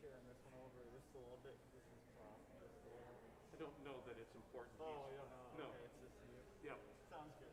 sharing this one over just a little bit because this is tough. Just a little. I don't know that it's important. Oh, you don't know? No. Okay, it's just you. Yeah. Sounds good.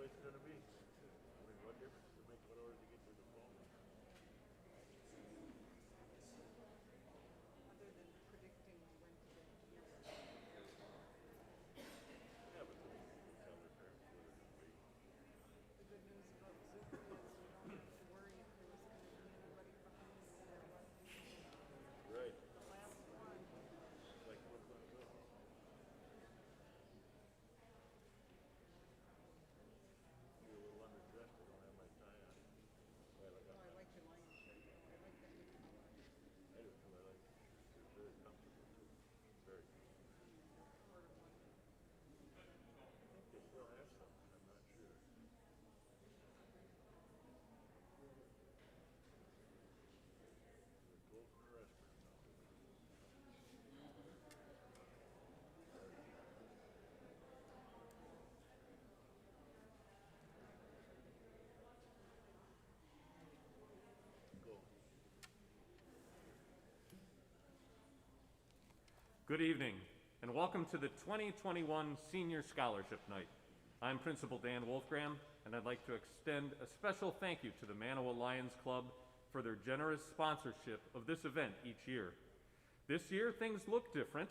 place gonna be? I mean, what difference does it make what order to get to the phone? Other than predicting when to get here. Yeah, but then you can tell their parents where they're gonna be. The good news about Zoom is we don't have to worry if there was going to be anybody from East or West. Right, The last one, it's like what's gonna go. You're a little underdressed, I don't have my tie on. Well, I got I mine. like your lion shirt though. I like that new color. I do too, I like the shirts, they're very comfortable too, very comfortable. Part of one. I think they still have some, I'm not sure. They're closing the restaurant now. Go. Good evening, and welcome to the 2021 Senior Scholarship Night. I'm Principal Dan Wolfgram, and I'd like to extend a special thank you to the Manawa Lions Club for their generous sponsorship of this event each year. This year, things look different,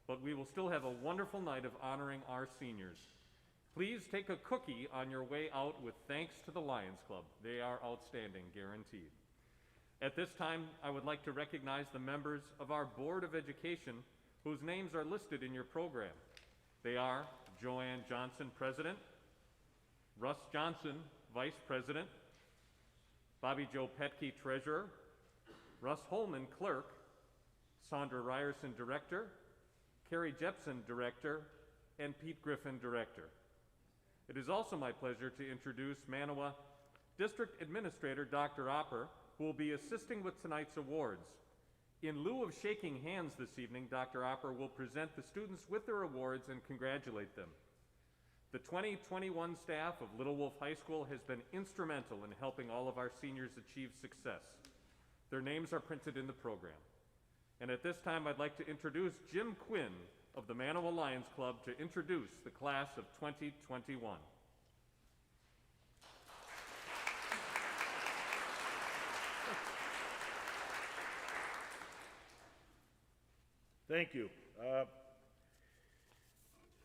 but we will still have a wonderful night of honoring our seniors. Please take a cookie on your way out with thanks to the Lions Club. They are outstanding, guaranteed. At this time, I would like to recognize the members of our Board of Education whose names are listed in your program. They are Joanne Johnson, President, Russ Johnson, Vice President, Bobby Joe Petke, Treasurer, Russ Holman, Clerk, Sandra Ryerson, Director, Carrie Jepson, Director, and Pete Griffin, Director. It is also my pleasure to introduce Manawa District Administrator Dr. Opper, who will be assisting with tonight's awards. In lieu of shaking hands this evening, Dr. Opper will present the students with their awards and congratulate them. The 2021 staff of Little Wolf High School has been instrumental in helping all of our seniors achieve success. Their names are printed in the program. And at this time, I'd like to introduce Jim Quinn of the Manawa Lions Club to introduce the class of 2021. Thank you.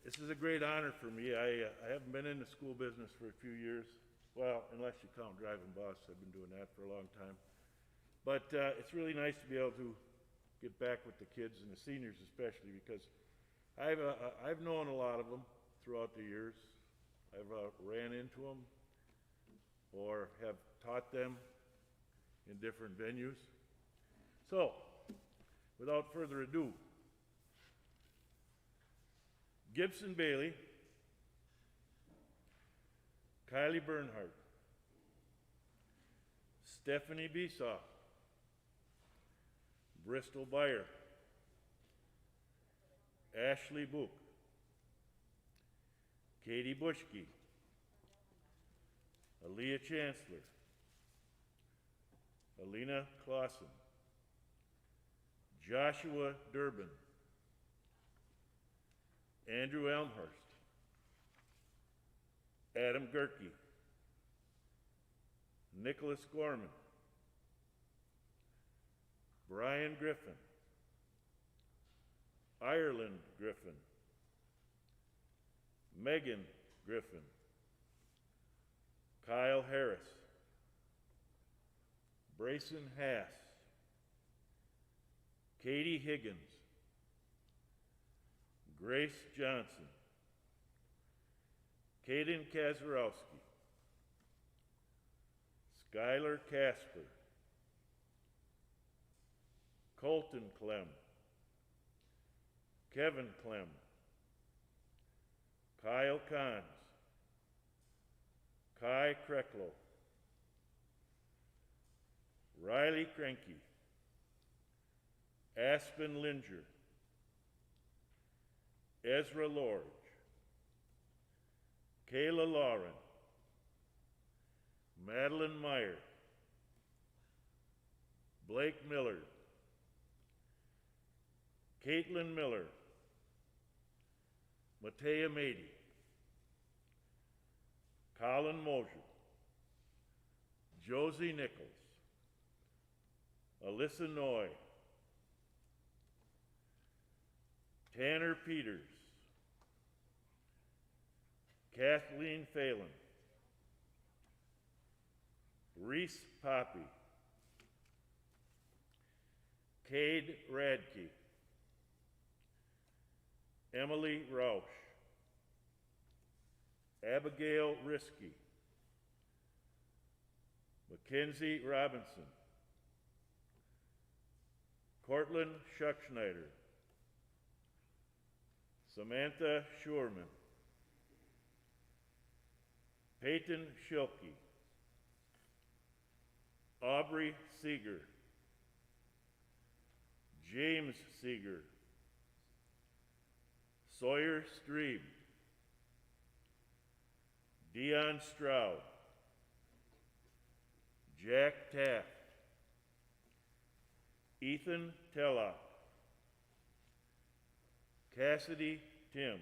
This is a great honor for me. I haven't been in the school business for a few years. Well, unless you count driving bus, I've been doing that for a long time. But it's really nice to be able to get back with the kids and the seniors especially, because I've known a lot of them throughout the years. I've ran into them or have taught them in different venues. So, without further ado, Gibson Bailey, Kylie Bernhardt, Stephanie Besaw, Bristol Byer, Ashley Book, Katie Bushke, Aaliyah Chancellor, Alina Clausen, Joshua Durbin, Andrew Elmhurst, Adam Gerke, Nicholas Gorman, Brian Griffin, Ireland Griffin, Megan Griffin, Kyle Harris, Brayson Hass, Katie Higgins, Grace Johnson, Kaden Kazarowski, Skylar Casper, Colton Clem, Kevin Clem, Kyle Kahns, Kai Kreklow, Riley Krenke, Aspen Linger, Ezra Lorge, Kayla Lauren, Madeline Meyer, Blake Miller, Caitlin Miller, Matea Mady, Colin Mosier, Josie Nichols, Alyssa Noy, Tanner Peters, Kathleen Phelan, Reese Poppy, Cade Radke, Emily Rausch, Abigail Risky, Mackenzie Robinson, Cortland Schuckschneider, Samantha Schurman, Peyton Schilke, Aubrey Seeger, James Seeger, Sawyer Strebe, Dion Stroud, Jack Taft, Ethan Tellock, Cassidy Tim,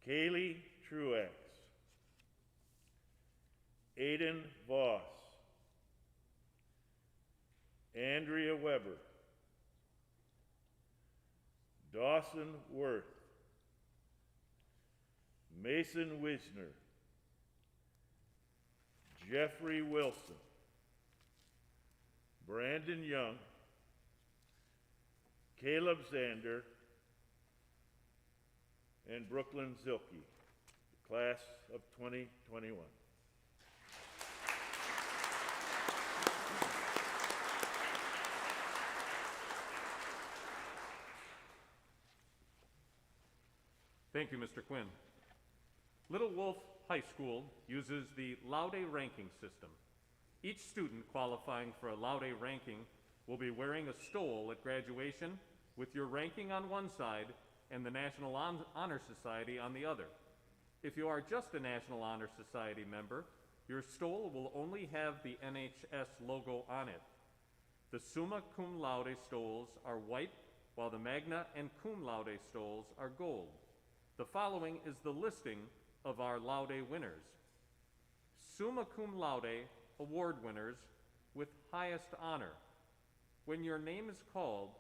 Kaylee Truax, Aiden Voss, Andrea Weber, Dawson Worth, Mason Wisner, Jeffrey Wilson, Brandon Young, Caleb Zander, and Brooklyn Zilke, the class of 2021. Thank you, Mr. Quinn. Little Wolf High School uses the Laude ranking system. Each student qualifying for a Laude ranking will be wearing a stole at graduation with your ranking on one side and the National Honor Society on the other. If you are just a National Honor Society member, your stole will only have the NHS logo on it. The Summa Cum Laude stoles are white, while the Magna and Cum Laude stoles are gold. The following is the listing of our Laude winners. Summa Cum Laude award winners with highest honor. When your name is called,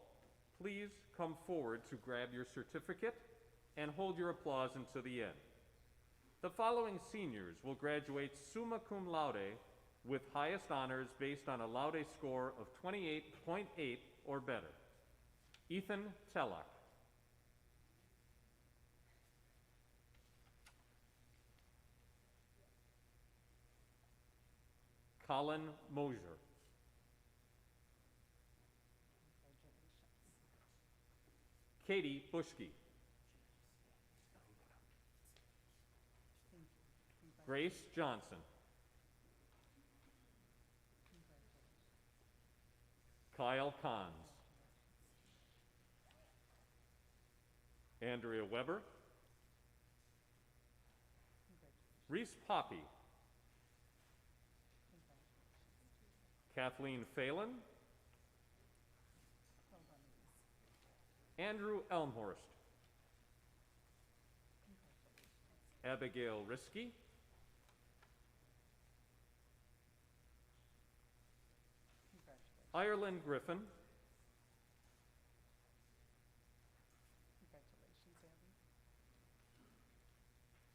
please come forward to grab your certificate and hold your applause until the end. The following seniors will graduate summa cum laude with highest honors based on a Laude score of 28.8 or better. Ethan Tellock. Colin Mosier. Katie Bushke. Grace Johnson. Kyle Kahns. Andrea Weber. Reese Poppy. Kathleen Phelan. Andrew Elmhorst. Abigail Risky. Ireland Griffin.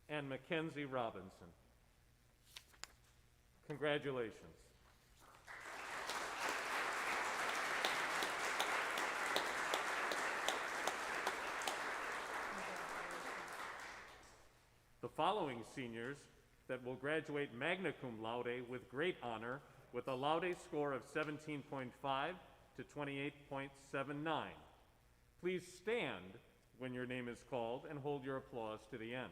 And Mackenzie Robinson. Congratulations. The following seniors that will graduate magna cum laude with great honor with a Laude score of 17.5 to 28.79. Please stand when your name is called and hold your applause to the end.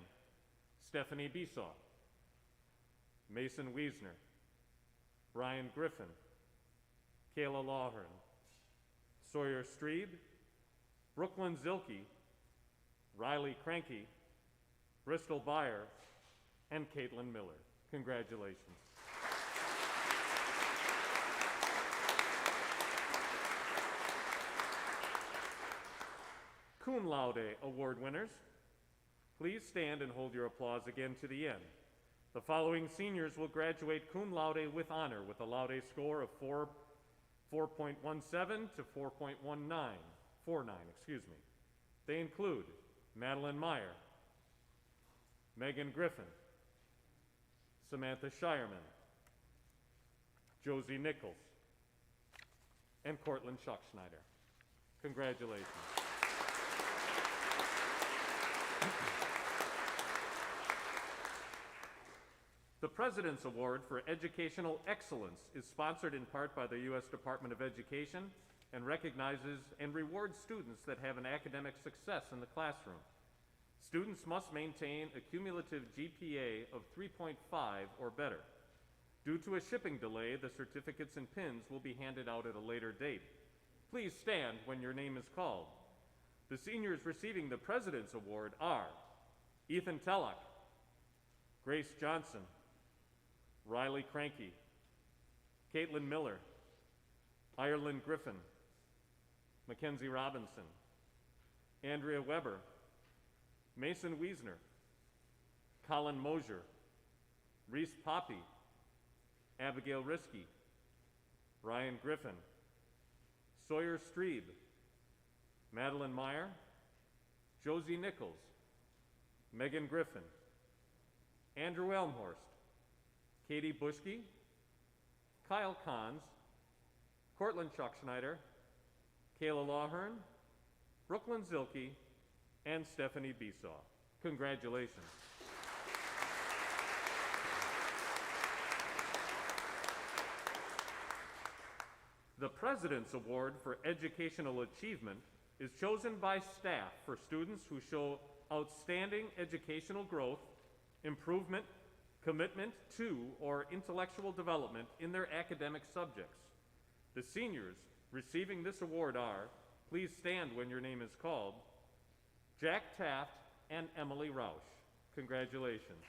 Stephanie Besaw, Mason Wiesner, Brian Griffin, Kayla Lawhern, Sawyer Strebe, Brooklyn Zilke, Riley Cranky, Bristol Byer, and Caitlin Miller. Congratulations. Cum Laude award winners. Please stand and hold your applause again to the end. The following seniors will graduate cum laude with honor with a laude score of 4.17 to 4.49, excuse me. They include Madeline Meyer, Megan Griffin, Samantha Shireman, Josie Nichols, and Cortland Schuckschneider. Congratulations. The President's Award for Educational Excellence is sponsored in part by the U.S. Department of Education and recognizes and rewards students that have an academic success in the classroom. Students must maintain a cumulative GPA of 3.5 or better. Due to a shipping delay, the certificates and pins will be handed out at a later date. Please stand when your name is called. The seniors receiving the President's Award are Ethan Tellock, Grace Johnson, Riley Cranky, Caitlin Miller, Ireland Griffin, Mackenzie Robinson, Andrea Weber, Mason Wiesner, Colin Mosier, Reese Poppy, Abigail Risky, Ryan Griffin, Sawyer Strebe, Madeline Meyer, Josie Nichols, Megan Griffin, Andrew Elmhorst, Katie Bushke, Kyle Kahns, Cortland Schuckschneider, Kayla Lawhern, Brooklyn Zilke, and Stephanie Besaw. Congratulations. The President's Award for Educational Achievement is chosen by staff for students who show outstanding educational growth, improvement, commitment to, or intellectual development in their academic subjects. The seniors receiving this award are, please stand when your name is called, Jack Taft and Emily Rausch. Congratulations.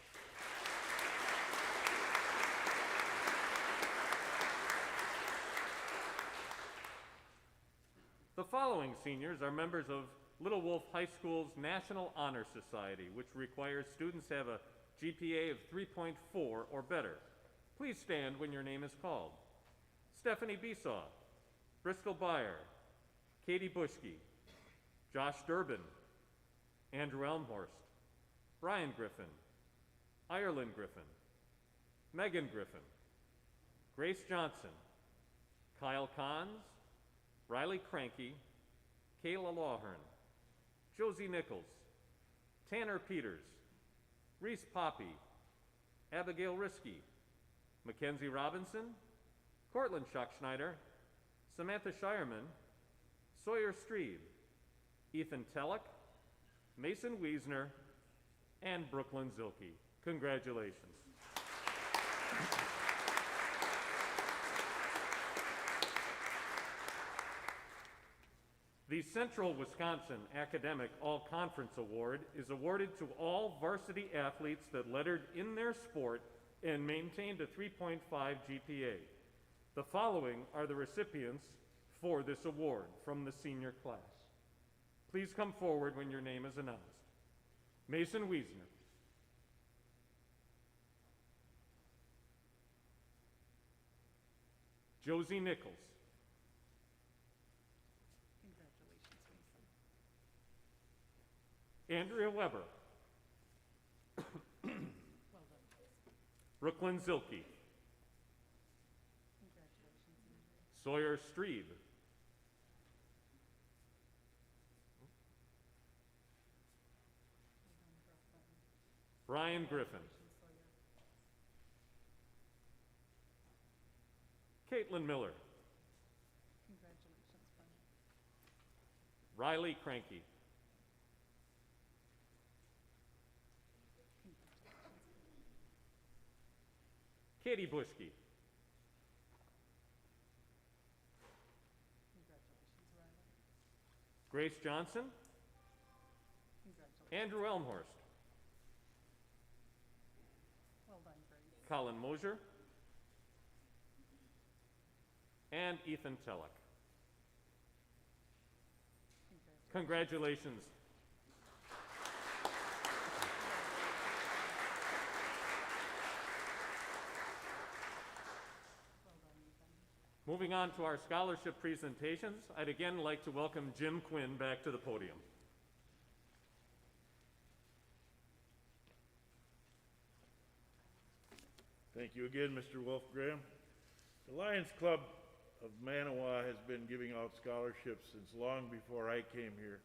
The following seniors are members of Little Wolf High School's National Honor Society, which requires students have a GPA of 3.4 or better. Please stand when your name is called. Stephanie Besaw, Bristol Byer, Katie Bushke, Josh Durbin, Andrew Elmhorst, Brian Griffin, Ireland Griffin, Megan Griffin, Grace Johnson, Kyle Kahns, Riley Cranky, Kayla Lawhern, Josie Nichols, Tanner Peters, Reese Poppy, Abigail Risky, Mackenzie Robinson, Cortland Schuckschneider, Samantha Shireman, Sawyer Strebe, Ethan Tellock, Mason Wiesner, and Brooklyn Zilke. Congratulations. The Central Wisconsin Academic All-Conference Award is awarded to all varsity athletes that lettered in their sport and maintained a 3.5 GPA. The following are the recipients for this award from the senior class. Please come forward when your name is announced. Mason Wiesner. Josie Nichols. Andrea Weber. Well done. Brooklyn Zilke. Congratulations, Andrea. Sawyer Strebe. Brian Griffin. Caitlin Miller. Congratulations, Brian. Riley Cranky. Katie Bushke. Congratulations, Riley. Grace Johnson. Congratulations. Andrew Elmhorst. Well done, Grace. Colin Mosier. And Ethan Tellock. Congratulations. Congratulations. Moving on to our scholarship presentations, I'd again like to welcome Jim Quinn back to the podium. Thank you again, Mr. Wolfgram. The Lions Club of Manawa has been giving out scholarships since long before I came here,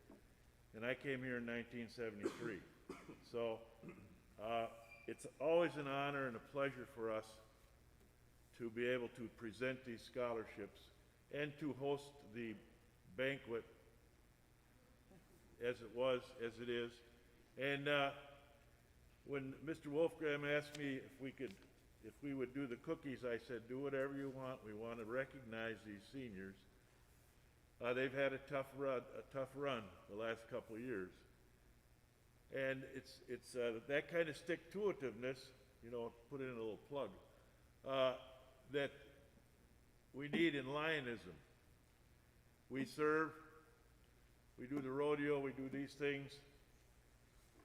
and I came here in 1973. So it's always an honor and a pleasure for us to be able to present these scholarships and to host the banquet as it is. And when Mr. Wolfgram asked me if we would do the cookies, I said, do whatever you want. We want to recognize these seniors. They've had a tough run the last couple of years. And it's that kind of stick-to-itiveness, you know, put in a little plug, that we need in Lionism. We serve, we do the rodeo, we do these things,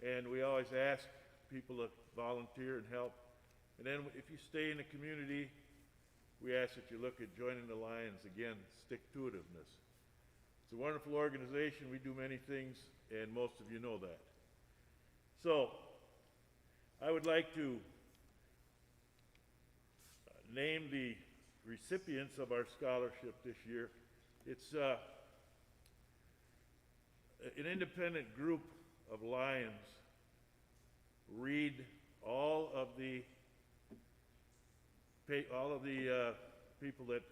and we always ask people to volunteer and help. And then if you stay in the community, we ask that you look at joining the Lions. Again, stick-to-itiveness. It's a wonderful organization. We do many things, and most of you know that. So, I would like to name the recipients of our scholarship this year. It's an independent group of Lions read all of the people that,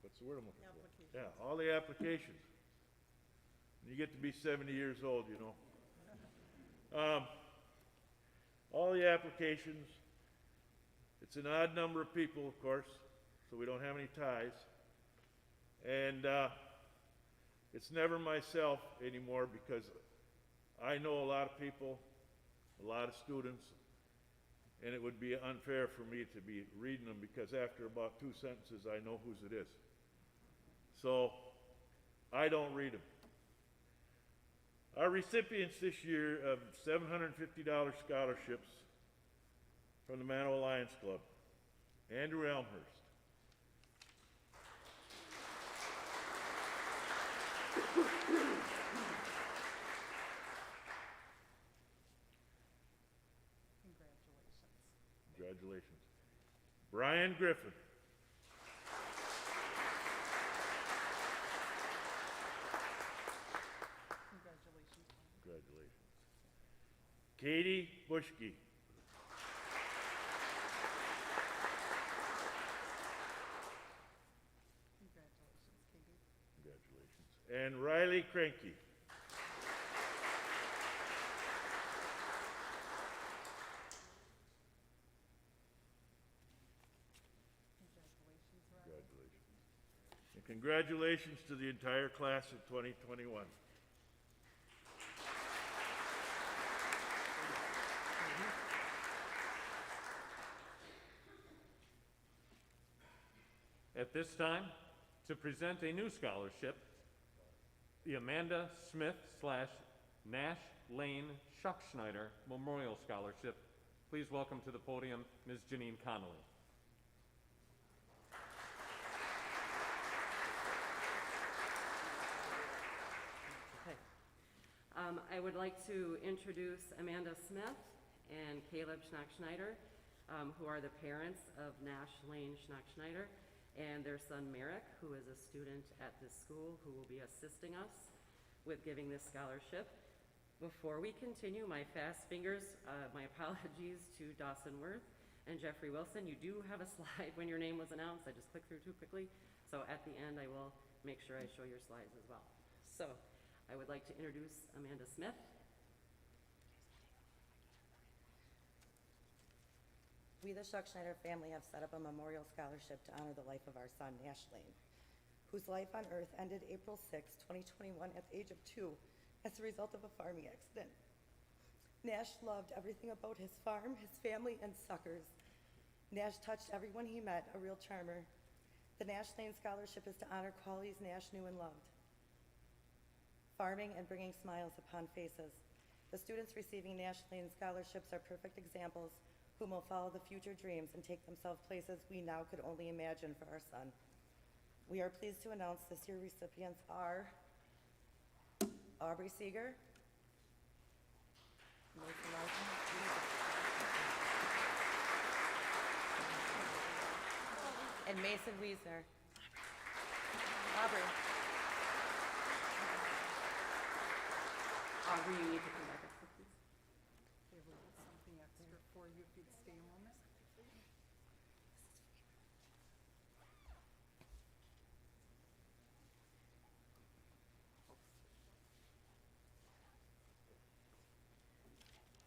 what's the word I'm looking for? Yeah, all the applications. You get to be 70 years old, you know. All the applications. It's an odd number of people, of course, so we don't have any ties. And it's never myself anymore because I know a lot of people, a lot of students, and it would be unfair for me to be reading them because after about 2 sentences, I know whose it is. So I don't read them. Our recipients this year of $750 scholarships from the Manawa Lions Club: Andrew Elmhurst, congratulations. Brian Griffin, congratulations. Katie Bushke, and Riley Cranky. Congratulations. And congratulations to the entire class of 2021. At this time, to present a new scholarship, the Amanda Smith / Nash Lane Schuckschneider Memorial Scholarship. Please welcome to the podium Ms. Janine Connolly. Okay. I would like to introduce Amanda Smith and Caleb Schnackschneider, who are the parents of Nash Lane Schnackschneider, and their son Merrick, who is a student at this school who will be assisting us with giving this scholarship. Before we continue, my fast fingers, my apologies to Dawson Worth and Jeffrey Wilson. You do have a slide when your name was announced. I just clicked through too quickly. So at the end, I will make sure I show your slides as well. So I would like to introduce Amanda Smith. We, the Schuckschneider family, have set up a memorial scholarship to honor the life of our son, Nash Lane, whose life on earth ended April 6, 2021 at the age of 2 as a result of a farming accident. Nash loved everything about his farm, his family, and suckers. Nash touched everyone he met, a real charmer. The Nash Lane Scholarship is to honor qualities Nash knew and loved: farming and bringing smiles upon faces. The students receiving Nash Lane scholarships are perfect examples whom will follow the future dreams and take themselves places we now could only imagine for our son. We are pleased to announce this year's recipients are Aubrey Seeger, Mason Larson, and Mason Wiesner. Aubrey. Aubrey, you need to come back up, please. There will be something extra for you if you'd stay a moment.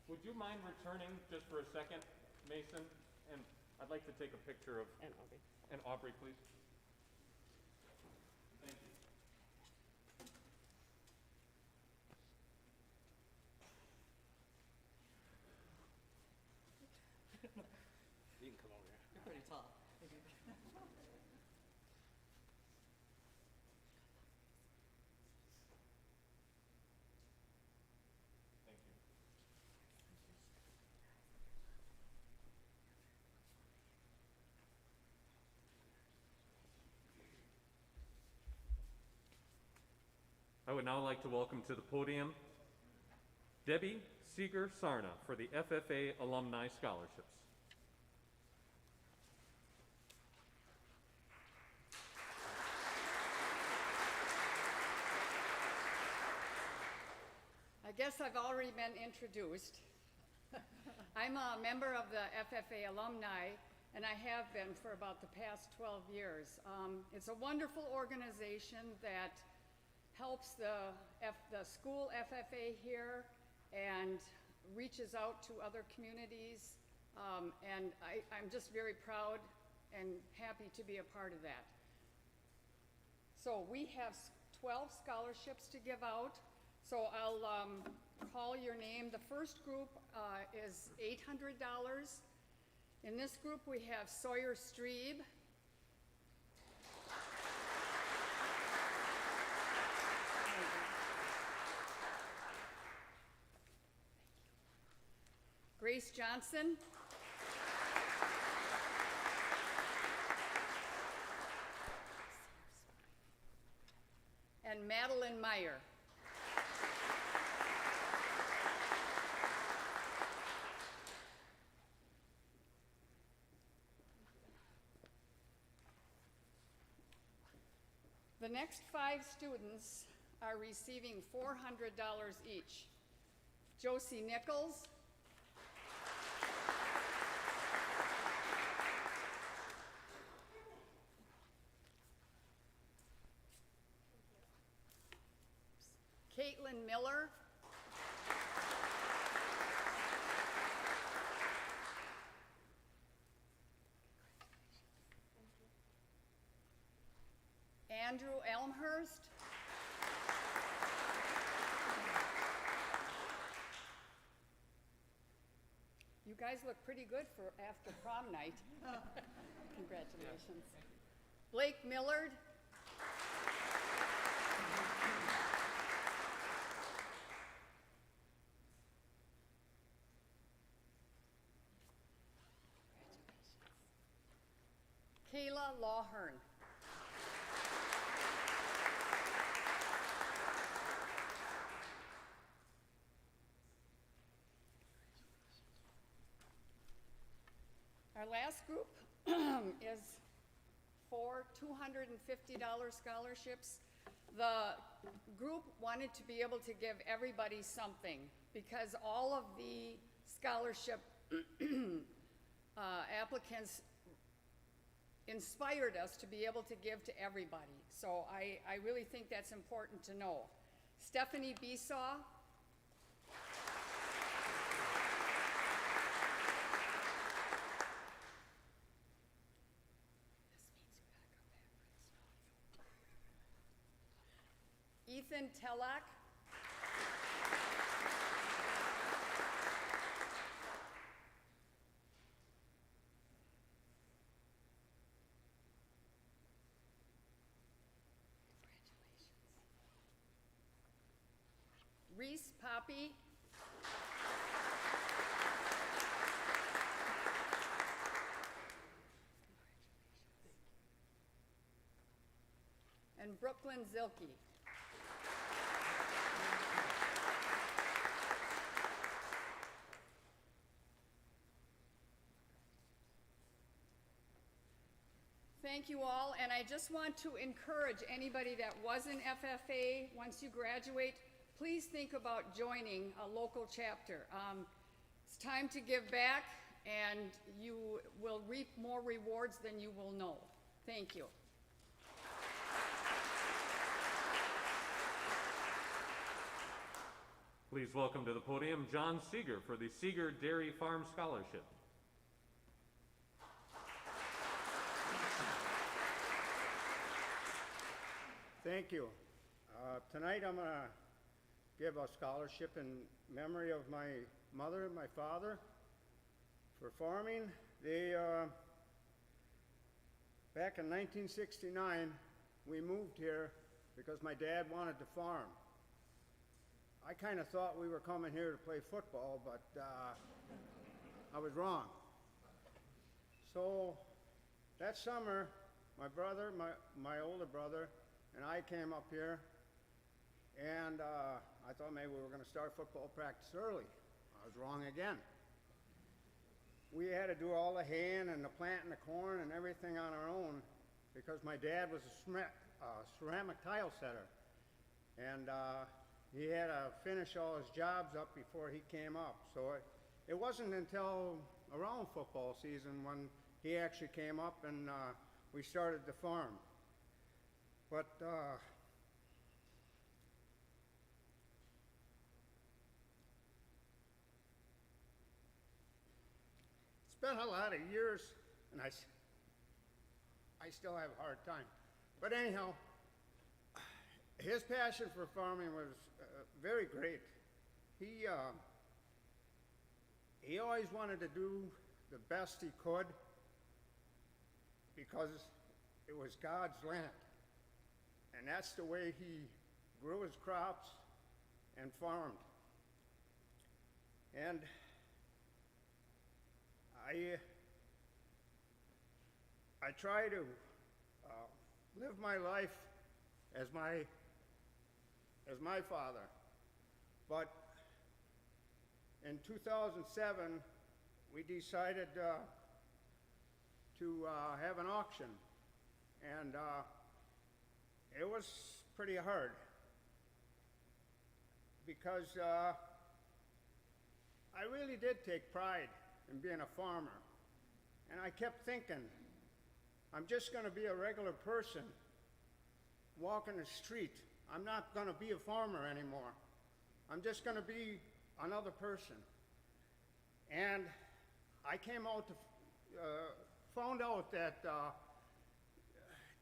Would you mind returning just for a second, Mason? And I'd like to take a picture of, And Aubrey. and Aubrey, please. Thank you. You can come over here. You're pretty tall. Thank you. I would now like to welcome to the podium Debbie Seeger Sarna for the FFA Alumni Scholarships. I guess I've already been introduced. I'm a member of the FFA alumni, and I have been for about the past 12 years. It's a wonderful organization that helps the school FFA here and reaches out to other communities. And I'm just very proud and happy to be a part of that. So we have 12 scholarships to give out. So I'll call your name. The first group is $800. In this group, we have Sawyer Streeb. Grace Johnson. And Madeline Meyer. The next 5 students are receiving $400 each. Josie Nichols, Caitlin Miller, Andrew Elmhurst, you guys look pretty good for after prom night. Congratulations. Blake Millard, Kayla Lawhern. Our last group is for $250 scholarships. The group wanted to be able to give everybody something because all of the scholarship applicants inspired us to be able to give to everybody. So I really think that's important to know. Stephanie Besaw, Ethan Telak, Reese Poppy, and Brooklyn Zilke. Thank you all, and I just want to encourage anybody that was in FFA, once you graduate, please think about joining a local chapter. It's time to give back, and you will reap more rewards than you will know. Thank you. Please welcome to the podium John Seeger for the Seeger Dairy Farm Scholarship. Thank you. Tonight I'm going to give a scholarship in memory of my mother and my father for farming. They, back in 1969, we moved here because my dad wanted to farm. I kind of thought we were coming here to play football, but I was wrong. So that summer, my brother, my older brother, and I came up here, and I thought maybe we were going to start football practice early. I was wrong again. We had to do all the haying and the planting the corn and everything on our own because my dad was a ceramic tile setter, and he had to finish all his jobs up before he came up. So it wasn't until around football season when he actually came up and we started to farm. But it's been a lot of years, and I still have a hard time. But anyhow, his passion for farming was very great. He always wanted to do the best he could because it was God's land. And that's the way he grew his crops and farmed. And I try to live my life as my father. But in 2007, we decided to have an auction. And it was pretty hard because I really did take pride in being a farmer. And I kept thinking, I'm just going to be a regular person walking the street. I'm not going to be a farmer anymore. I'm just going to be another person. And I came out to found out that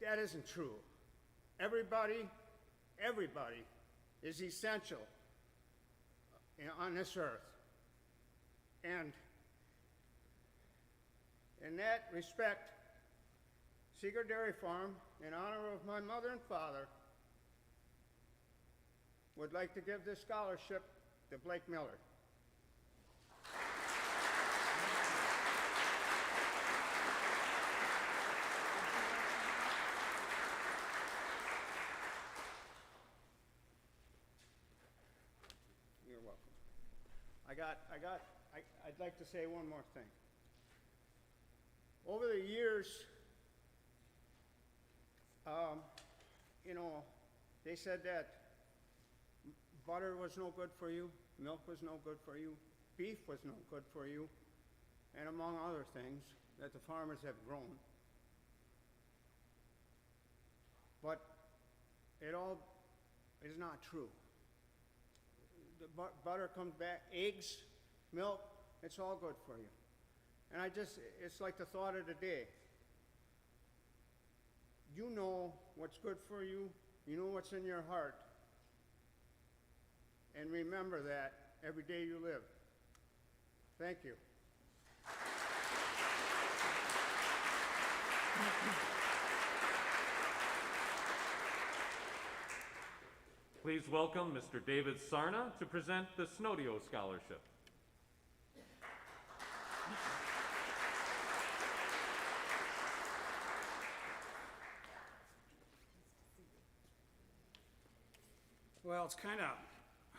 that isn't true. Everybody is essential on this earth. And in that respect, Seeger Dairy Farm, in honor of my mother and father, would like to give this scholarship to Blake Miller. You're welcome. I'd like to say one more thing. Over the years, they said that butter was no good for you, milk was no good for you, beef was no good for you, and among other things that the farmers have grown. But it all is not true. The butter comes back, eggs, milk, it's all good for you. And it's like the thought of the day. You know what's good for you, you know what's in your heart, and remember that every day you live. Thank you. Please welcome Mr. David Sarna to present the Snodio Scholarship. Well, it's kind of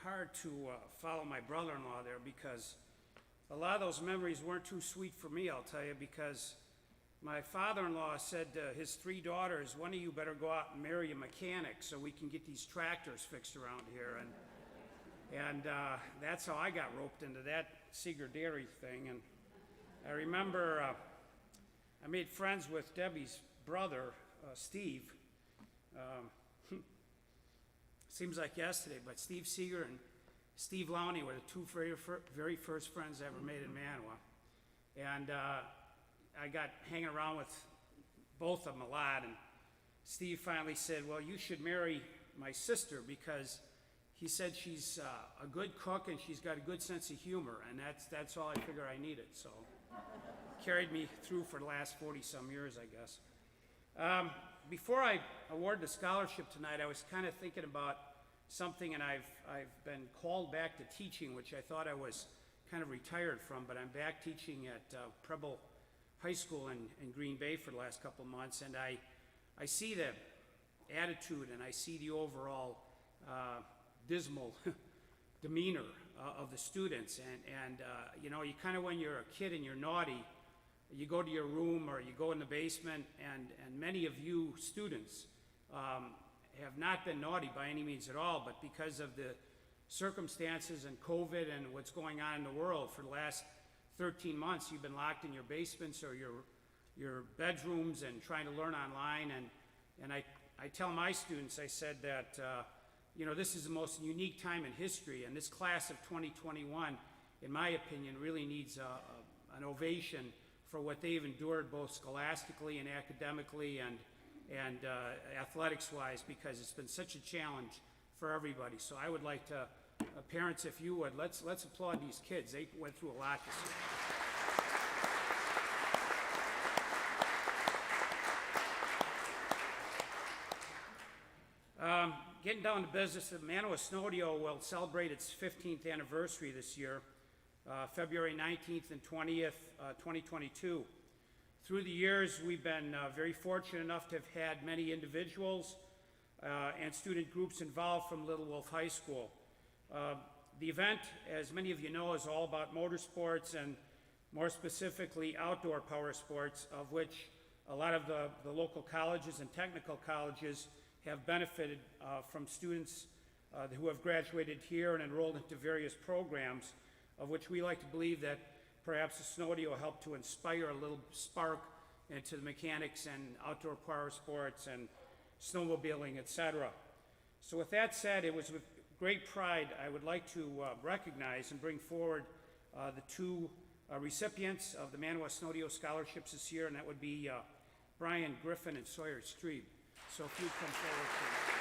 hard to follow my brother-in-law there because a lot of those memories weren't too sweet for me, I'll tell you, because my father-in-law said to his 3 daughters, one of you better go out and marry a mechanic so we can get these tractors fixed around here. And that's how I got roped into that Seeger Dairy thing. And I remember I made friends with Debbie's brother, Steve. Seems like yesterday, but Steve Seeger and Steve Lowney were the 2 very first friends I ever made in Manawa. And I got hanging around with both of them a lot, and Steve finally said, well, you should marry my sister, because he said she's a good cook and she's got a good sense of humor, and that's all I figure I needed. So carried me through for the last 40-some years, I guess. Before I award the scholarship tonight, I was kind of thinking about something, and I've been called back to teaching, which I thought I was kind of retired from, but I'm back teaching at Preble High School in Green Bay for the last couple of months, and I see the attitude and I see the overall dismal demeanor of the students, and you know, you kind of, when you're a kid and you're naughty, you go to your room or you go in the basement, and many of you students have not been naughty by any means at all, but because of the circumstances and COVID and what's going on in the world for the last 13 months, you've been locked in your basements or your bedrooms and trying to learn online. And I tell my students, I said that, you know, this is the most unique time in history, and this class of 2021, in my opinion, really needs an ovation for what they've endured both scholastically and academically and athletics-wise, because it's been such a challenge for everybody. So I would like to, parents, if you would, let's applaud these kids. They went through a lot this year. Getting down to business, the Manawa Snowdeo will celebrate its 15th anniversary this year, February 19th and 20th, 2022. Through the years, we've been very fortunate enough to have had many individuals and student groups involved from Little Wolf High School. The event, as many of you know, is all about motorsports and more specifically outdoor power sports, of which a lot of the local colleges and technical colleges have benefited from students who have graduated here and enrolled into various programs, of which we like to believe that perhaps the Snowdeo helped to inspire a little spark into the mechanics and outdoor power sports and snowmobiling, etc. So with that said, it was with great pride I would like to recognize and bring forward the 2 recipients of the Manawa Snowdeo scholarships this year, and that would be Brian Griffin and Sawyer Streeb. So if you'd come forward, please.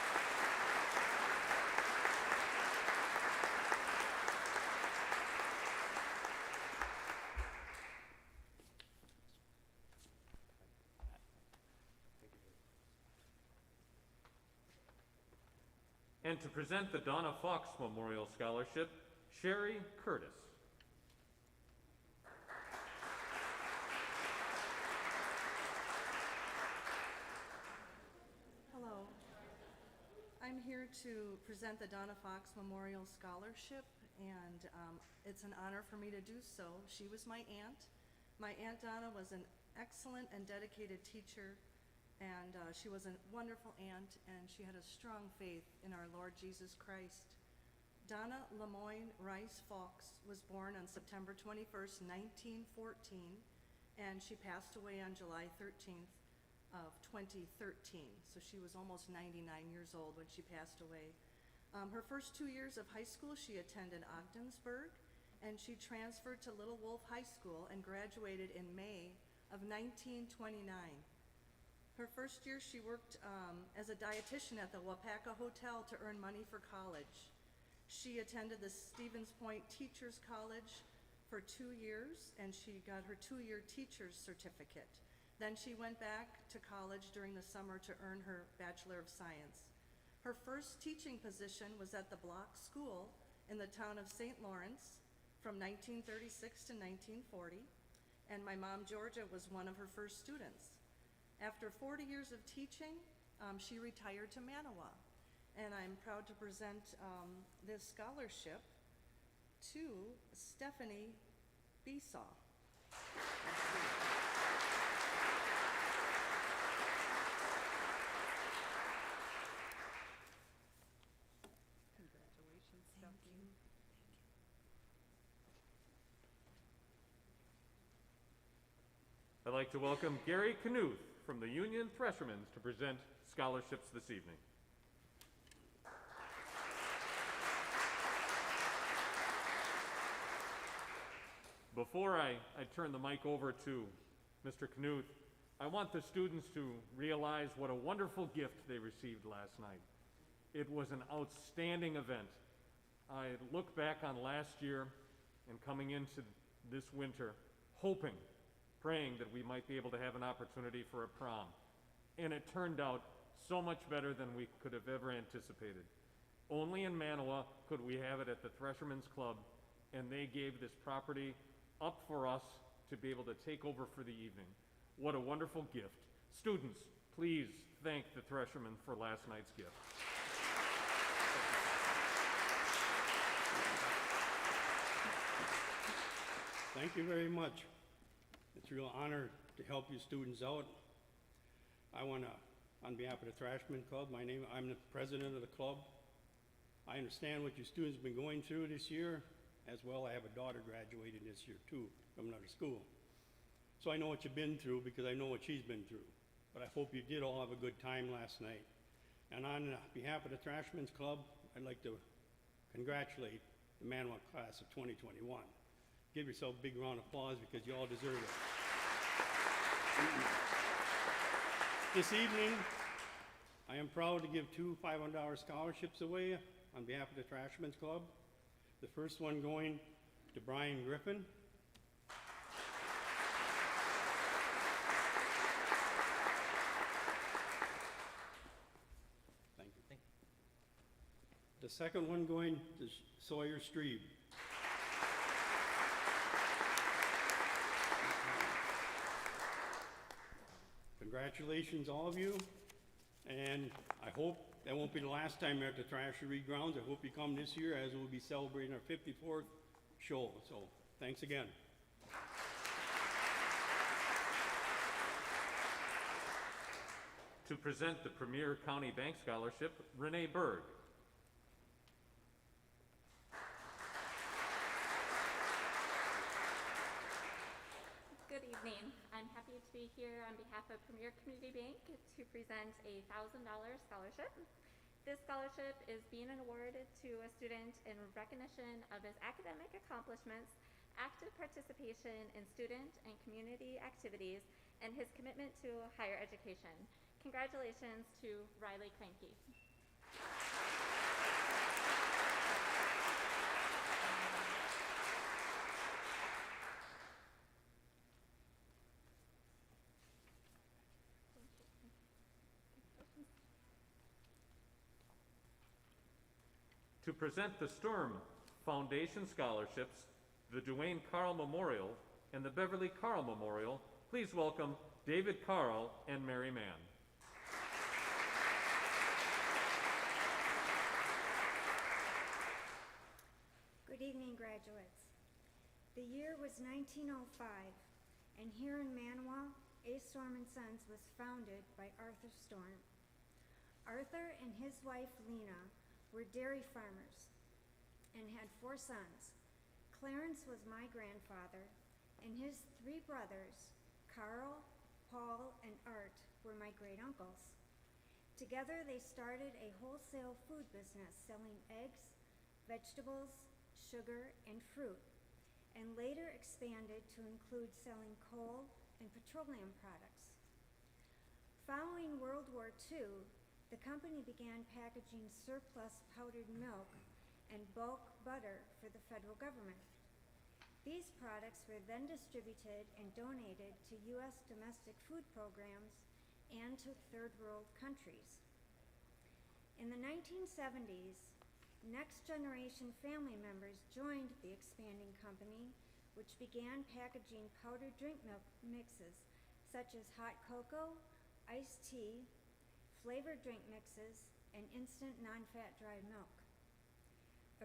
And to present the Donna Fox Memorial Scholarship, Sherry Curtis. Hello. I'm here to present the Donna Fox Memorial Scholarship, and it's an honor for me to do so. She was my aunt. My Aunt Donna was an excellent and dedicated teacher, and she was a wonderful aunt, and she had a strong faith in our Lord Jesus Christ. Donna Lemoyne Rice Fox was born on September 21st, 1914, and she passed away on July 13th of 2013. So she was almost 99 years old when she passed away. Her first 2 years of high school, she attended Ogdensburg, and she transferred to Little Wolf High School and graduated in May of 1929. Her first year, she worked as a dietitian at the Wapaka Hotel to earn money for college. She attended the Stevens Point Teachers College for 2 years, and she got her 2-year teacher's certificate. Then she went back to college during the summer to earn her Bachelor of Science. Her first teaching position was at the Block School in the town of St. Lawrence from 1936 to 1940, and my mom, Georgia, was one of her first students. After 40 years of teaching, she retired to Manawa. and I'm proud to present this scholarship to Stephanie Besaw. Congratulations, Stephanie. I'd like to welcome Gary Knuth from the Union Threshermans to present scholarships this evening. Before I turn the mic over to Mr. Knuth, I want the students to realize what a wonderful gift they received last night. It was an outstanding event. I look back on last year and coming into this winter, hoping, praying that we might be able to have an opportunity for a prom. And it turned out so much better than we could have ever anticipated. Only in Manawa could we have it at the Threshermen's Club, and they gave this property up for us to be able to take over for the evening. What a wonderful gift. Students, please thank the Threshermen for last night's gift. Thank you very much. It's a real honor to help you students out. I want to, on behalf of the Threshermen Club, I'm the president of the club. I understand what you students have been going through this year. As well, I have a daughter graduating this year too from another school. So I know what you've been through because I know what she's been through. But I hope you did all have a good time last night. And on behalf of the Threshermen's Club, I'd like to congratulate the Manawa class of 2021. Give yourself a big round of applause because you all deserve it. This evening, I am proud to give two $500 scholarships away on behalf of the Threshermen's Club. The first one going to Brian Griffin. Thank you. The second one going to Sawyer Strebe. Congratulations, all of you, and I hope that won't be the last time you're at the Thrashery grounds. I hope you come this year as we'll be celebrating our 54th show. So, thanks again. To present the Premier County Bank Scholarship, Renee Berg. Good evening. I'm happy to be here on behalf of Premier Community Bank to present a $1,000 scholarship. This scholarship is being awarded to a student in recognition of his academic accomplishments, active participation in student and community activities, and his commitment to higher education. Congratulations to Riley Cranky. To present the Sturm Foundation Scholarships, the Duane Carl Memorial, and the Beverly Carl Memorial, please welcome David Carl and Mary Mann. Good evening, graduates. The year was 1905, and here in Manawa, A. Storm & Sons was founded by Arthur Storm. Arthur and his wife, Lena, were dairy farmers and had 4 sons. Clarence was my grandfather, and his 3 brothers, Carl, Paul, and Art, were my great-uncles. Together, they started a wholesale food business selling eggs, vegetables, sugar, and fruit, and later expanded to include selling coal and petroleum products. Following World War II, the company began packaging surplus powdered milk and bulk butter for the federal government. These products were then distributed and donated to U.S. domestic food programs and to third world countries. In the 1970s, next generation family members joined the expanding company, which began packaging powdered drink mixes such as hot cocoa, iced tea, flavored drink mixes, and instant non-fat dry milk.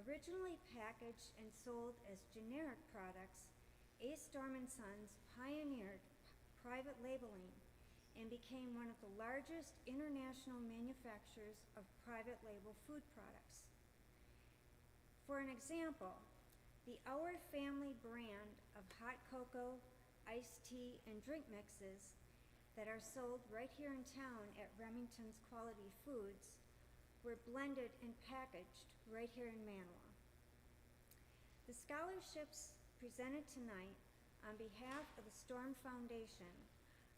Originally packaged and sold as generic products, A. Storm & Sons pioneered private labeling and became one of the largest international manufacturers of private label food products. For an example, the Our Family brand of hot cocoa, iced tea, and drink mixes that are sold right here in town at Remington's Quality Foods were blended and packaged right here in Manawa. The scholarships presented tonight on behalf of the Storm Foundation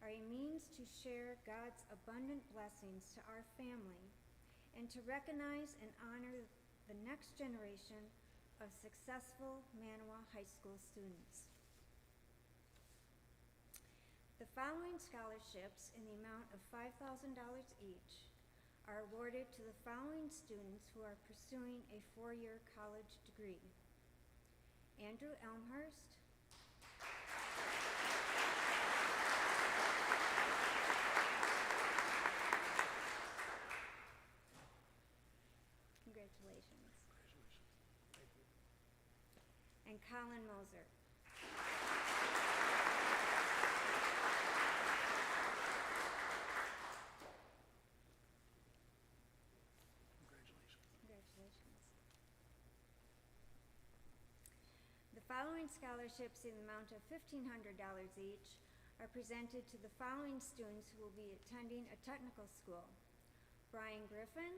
are a means to share God's abundant blessings to our family and to recognize and honor the next generation of successful Manawa High School students. The following scholarships in the amount of $5,000 each are awarded to the following students who are pursuing a 4-year college degree. Andrew Elmhurst, congratulations. And Colin Moser. Congratulations. The following scholarships in the amount of $1,500 each are presented to the following students who will be attending a technical school. Brian Griffin,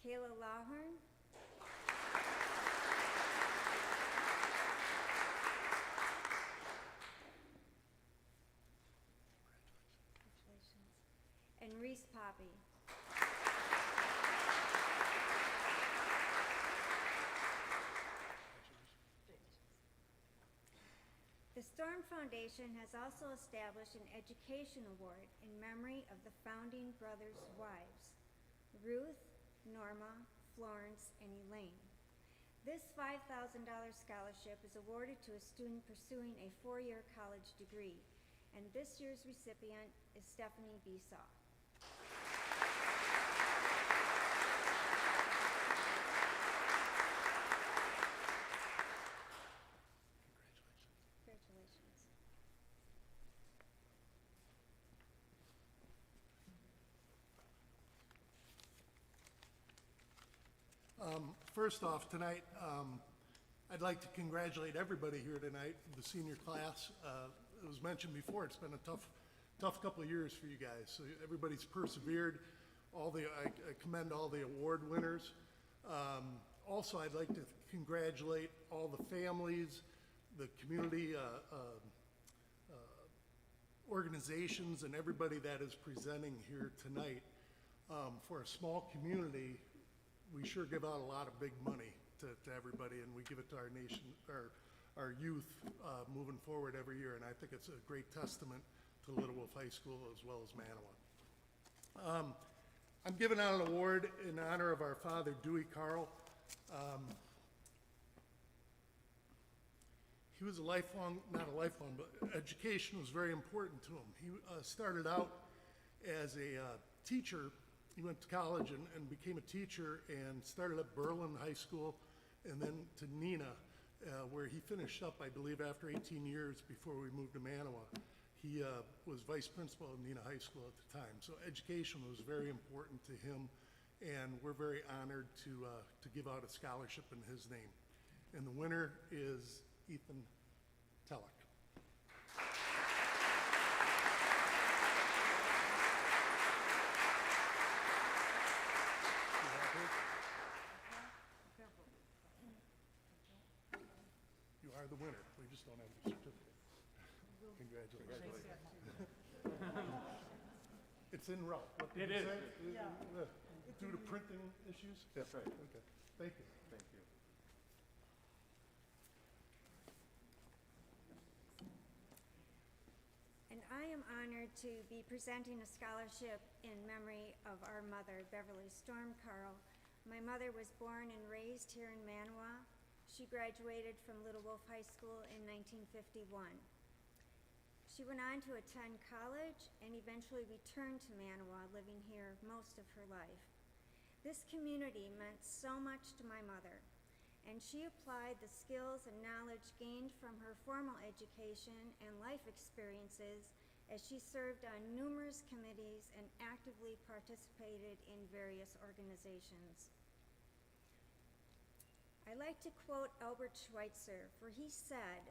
Kayla Lawhorn, congratulations, and Reese Poppy. The Storm Foundation has also established an education award in memory of the founding brothers' wives, Ruth, Norma, Florence, and Elaine. This $5,000 scholarship is awarded to a student pursuing a 4-year college degree, and this year's recipient is Stephanie Besaw. Congratulations. First off, tonight, I'd like to congratulate everybody here tonight, the senior class. It was mentioned before, it's been a tough couple of years for you guys. So everybody's persevered. I commend all the award winners. Also, I'd like to congratulate all the families, the community organizations, and everybody that is presenting here tonight. For a small community, we sure give out a lot of big money to everybody, and we give it to our nation, our youth moving forward every year, and I think it's a great testament to Little Wolf High School as well as Manawa. I'm giving out an award in honor of our father, Dewey Carl. He was not a lifelong, but education was very important to him. He started out as a teacher. He went to college and became a teacher and started at Berlin High School and then to Neenah, where he finished up, I believe, after 18 years before we moved to Manawa. He was vice principal of Neenah High School at the time. So education was very important to him, and we're very honored to give out a scholarship in his name. And the winner is Ethan Telek. You are the winner. We just don't have the certificate. Congratulations. It's en route. What did you say? Due to printing issues? That's right. Okay. Thank you. Thank you. And I am honored to be presenting a scholarship in memory of our mother, Beverly Storm Carl. My mother was born and raised here in Manawa. She graduated from Little Wolf High School in 1951. She went on to attend college and eventually returned to Manawa, living here most of her life. This community meant so much to my mother, and she applied the skills and knowledge gained from her formal education and life experiences as she served on numerous committees and actively participated in various organizations. I like to quote Albert Schweitzer, for he said,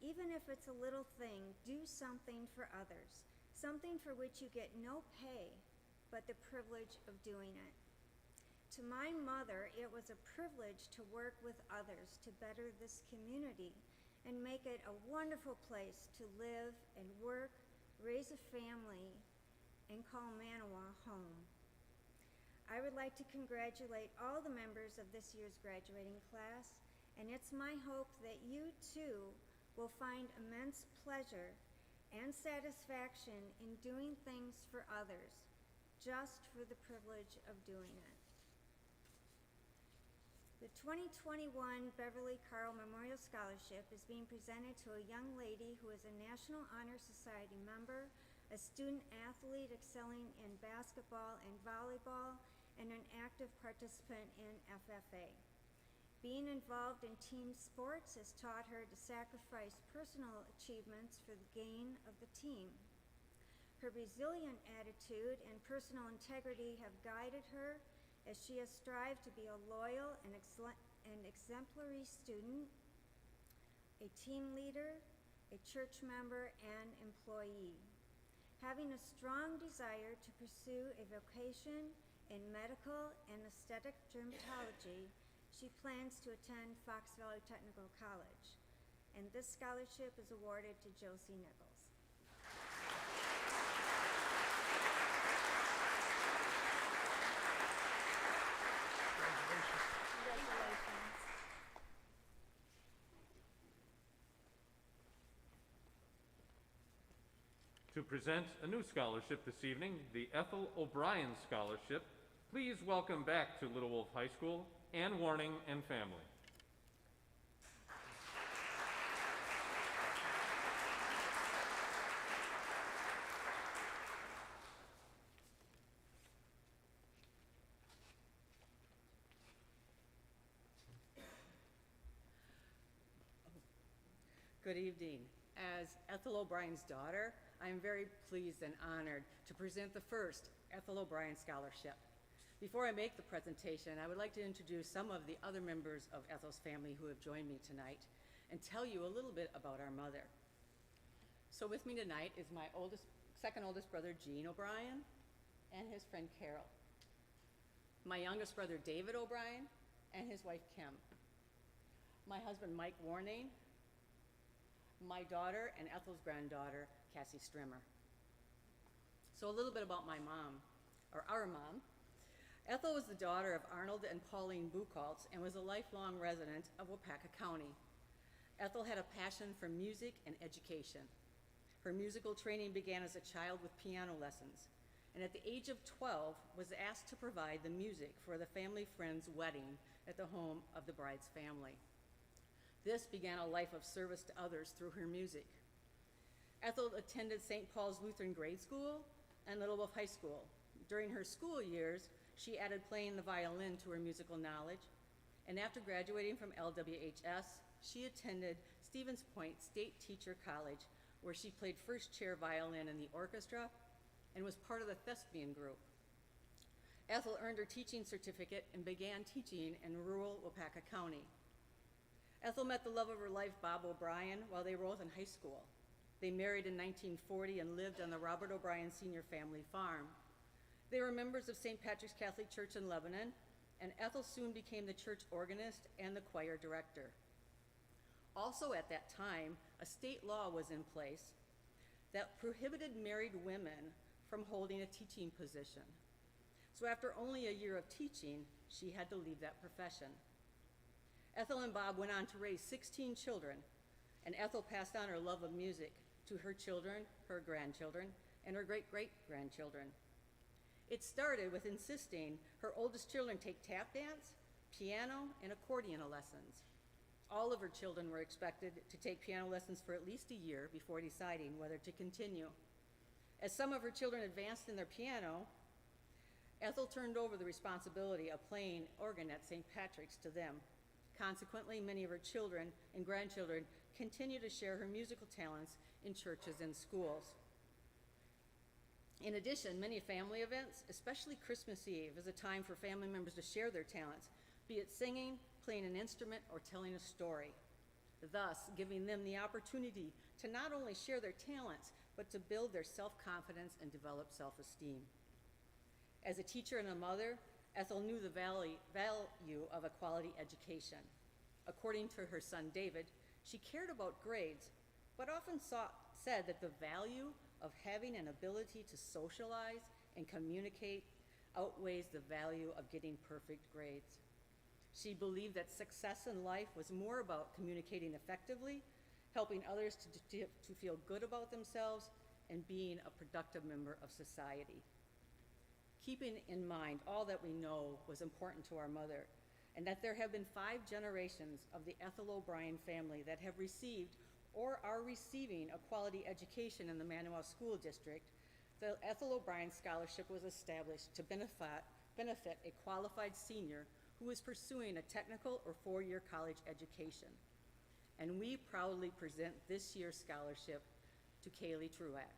"Even if it's a little thing, do something for others, something for which you get no pay, but the privilege of doing it." To my mother, it was a privilege to work with others to better this community and make it a wonderful place to live and work, raise a family, and call Manawa home. I would like to congratulate all the members of this year's graduating class, and it's my hope that you too will find immense pleasure and satisfaction in doing things for others, just for the privilege of doing it. The 2021 Beverly Carl Memorial Scholarship is being presented to a young lady who is a National Honor Society member, a student athlete excelling in basketball and volleyball, and an active participant in FFA. Being involved in team sports has taught her to sacrifice personal achievements for the gain of the team. Her resilient attitude and personal integrity have guided her as she has strived to be a loyal and exemplary student, a team leader, a church member, and employee. Having a strong desire to pursue a vocation in medical and aesthetic dermatology, she plans to attend Fox Valley Technical College, and this scholarship is awarded to Josie Nichols. Congratulations. To present a new scholarship this evening, the Ethel O'Brien Scholarship, please welcome back to Little Wolf High School, Ann Warning and family. Good evening. As Ethel O'Brien's daughter, I am very pleased and honored to present the first Ethel O'Brien Scholarship. Before I make the presentation, I would like to introduce some of the other members of Ethel's family who have joined me tonight and tell you a little bit about our mother. So with me tonight is my second oldest brother, Gene O'Brien, and his friend Carol. My youngest brother, David O'Brien, and his wife, Kim. My husband, Mike Warning, my daughter and Ethel's granddaughter, Cassie Strimmer. So a little bit about my mom, or our mom. Ethel was the daughter of Arnold and Pauline Buchholz and was a lifelong resident of Waupaca County. Ethel had a passion for music and education. Her musical training began as a child with piano lessons, and at the age of 12 was asked to provide the music for the family friend's wedding at the home of the bride's family. This began a life of service to others through her music. Ethel attended St. Paul's Lutheran Grade School and Little Wolf High School. During her school years, she added playing the violin to her musical knowledge, and after graduating from LWHS, she attended Stevens Point State Teacher College, where she played first chair violin in the orchestra and was part of the thespian group. Ethel earned her teaching certificate and began teaching in rural Waupaca County. Ethel met the love of her life, Bob O'Brien, while they were both in high school. They married in 1940 and lived on the Robert O'Brien Sr. family farm. They were members of St. Patrick's Catholic Church in Lebanon, and Ethel soon became the church organist and the choir director. Also at that time, a state law was in place that prohibited married women from holding a teaching position. So after only a year of teaching, she had to leave that profession. Ethel and Bob went on to raise 16 children, and Ethel passed on her love of music to her children, her grandchildren, and her great-great-grandchildren. It started with insisting her oldest children take tap dance, piano, and accordion lessons. All of her children were expected to take piano lessons for at least a year before deciding whether to continue. As some of her children advanced in their piano, Ethel turned over the responsibility of playing organ at St. Patrick's to them. Consequently, many of her children and grandchildren continue to share her musical talents in churches and schools. In addition, many family events, especially Christmas Eve, is a time for family members to share their talents, be it singing, playing an instrument, or telling a story, thus giving them the opportunity to not only share their talents, but to build their self-confidence and develop self-esteem. As a teacher and a mother, Ethel knew the value of a quality education. According to her son David, she cared about grades, but often said that the value of having an ability to socialize and communicate outweighs the value of getting perfect grades. She believed that success in life was more about communicating effectively, helping others to feel good about themselves, and being a productive member of society. Keeping in mind all that we know was important to our mother, and that there have been 5 generations of the Ethel O'Brien family that have received or are receiving a quality education in the Manawa School District, the Ethel O'Brien Scholarship was established to benefit a qualified senior who is pursuing a technical or 4-year college education. And we proudly present this year's scholarship to Kaylee Truax.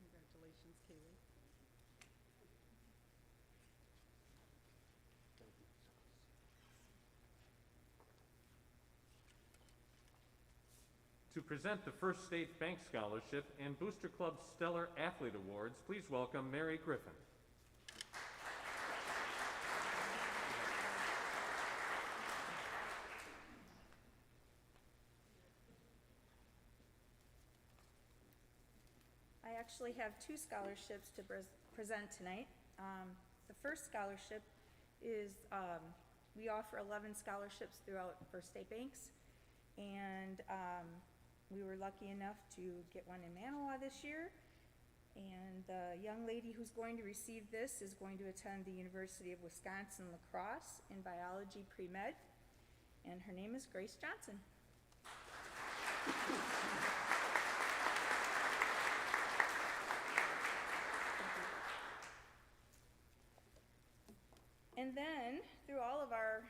Congratulations, Kaylee. To present the First State Bank Scholarship and Booster Club Stellar Athlete Awards, please welcome Mary Griffin. I actually have 2 scholarships to present tonight. The first scholarship is, we offer 11 scholarships throughout First State Banks, and we were lucky enough to get one in Manawa this year. And the young lady who's going to receive this is going to attend the University of Wisconsin La Crosse in biology pre-med, and her name is Grace Johnson. And then, through all of our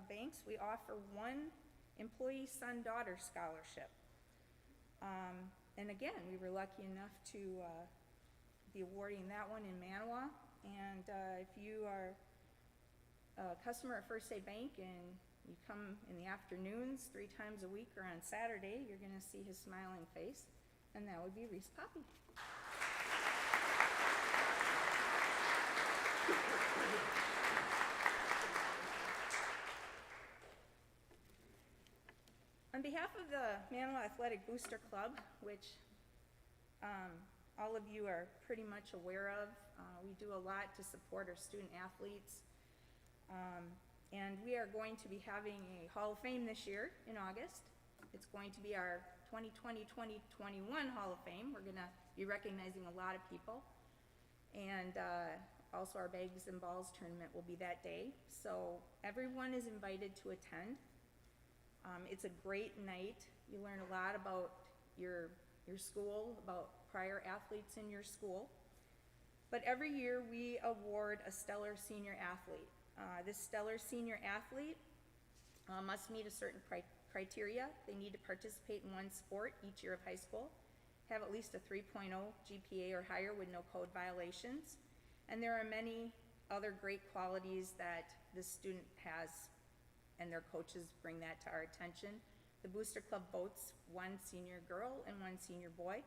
banks, we offer 1 employee son-daughter scholarship. And again, we were lucky enough to be awarding that one in Manawa. And if you are a customer at First State Bank and you come in the afternoons 3 times a week or on Saturday, you're gonna see his smiling face, and that would be Reese Poppy. On behalf of the Manawa Athletic Booster Club, which all of you are pretty much aware of, we do a lot to support our student athletes. And we are going to be having a Hall of Fame this year in August. It's going to be our 2020-2021 Hall of Fame. We're gonna be recognizing a lot of people. And also our Bags and Balls tournament will be that day. So everyone is invited to attend. It's a great night. You learn a lot about your school, about prior athletes in your school. But every year we award a stellar senior athlete. This stellar senior athlete must meet a certain criteria. They need to participate in 1 sport each year of high school, have at least a 3.0 GPA or higher with no code violations. And there are many other great qualities that this student has, and their coaches bring that to our attention. The Booster Club votes 1 senior girl and 1 senior boy.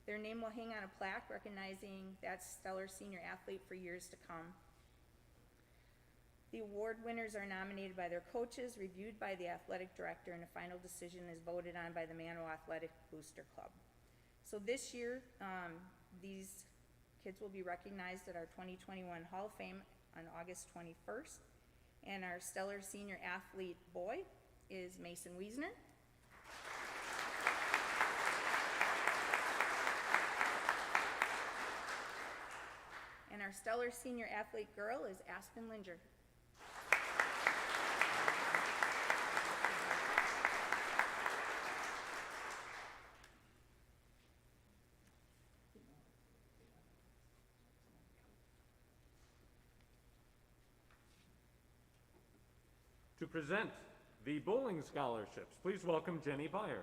Their name will hang on a plaque recognizing that stellar senior athlete for years to come. The award winners are nominated by their coaches, reviewed by the athletic director, and a final decision is voted on by the Manawa Athletic Booster Club. So this year, these kids will be recognized at our 2021 Hall of Fame on August 21st. And our stellar senior athlete boy is Mason Wiesner. And our stellar senior athlete girl is Aspen Linger. To present the bowling scholarships, please welcome Jenny Byer.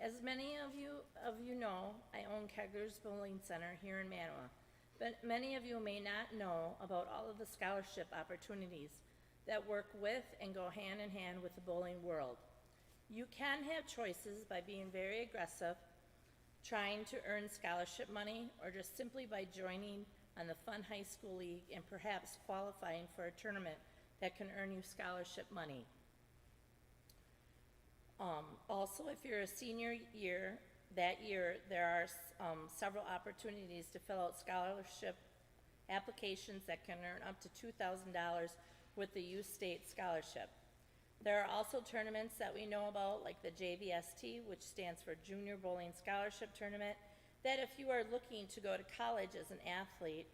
As many of you know, I own Kegler's Bowling Center here in Manawa, but many of you may not know about all of the scholarship opportunities that work with and go hand in hand with the bowling world. You can have choices by being very aggressive, trying to earn scholarship money, or just simply by joining on the Fun High School League and perhaps qualifying for a tournament that can earn you scholarship money. Also, if you're a senior year, that year, there are several opportunities to fill out scholarship applications that can earn up to $2,000 with the U State Scholarship. There are also tournaments that we know about, like the JBST, which stands for Junior Bowling Scholarship Tournament, that if you are looking to go to college as an athlete,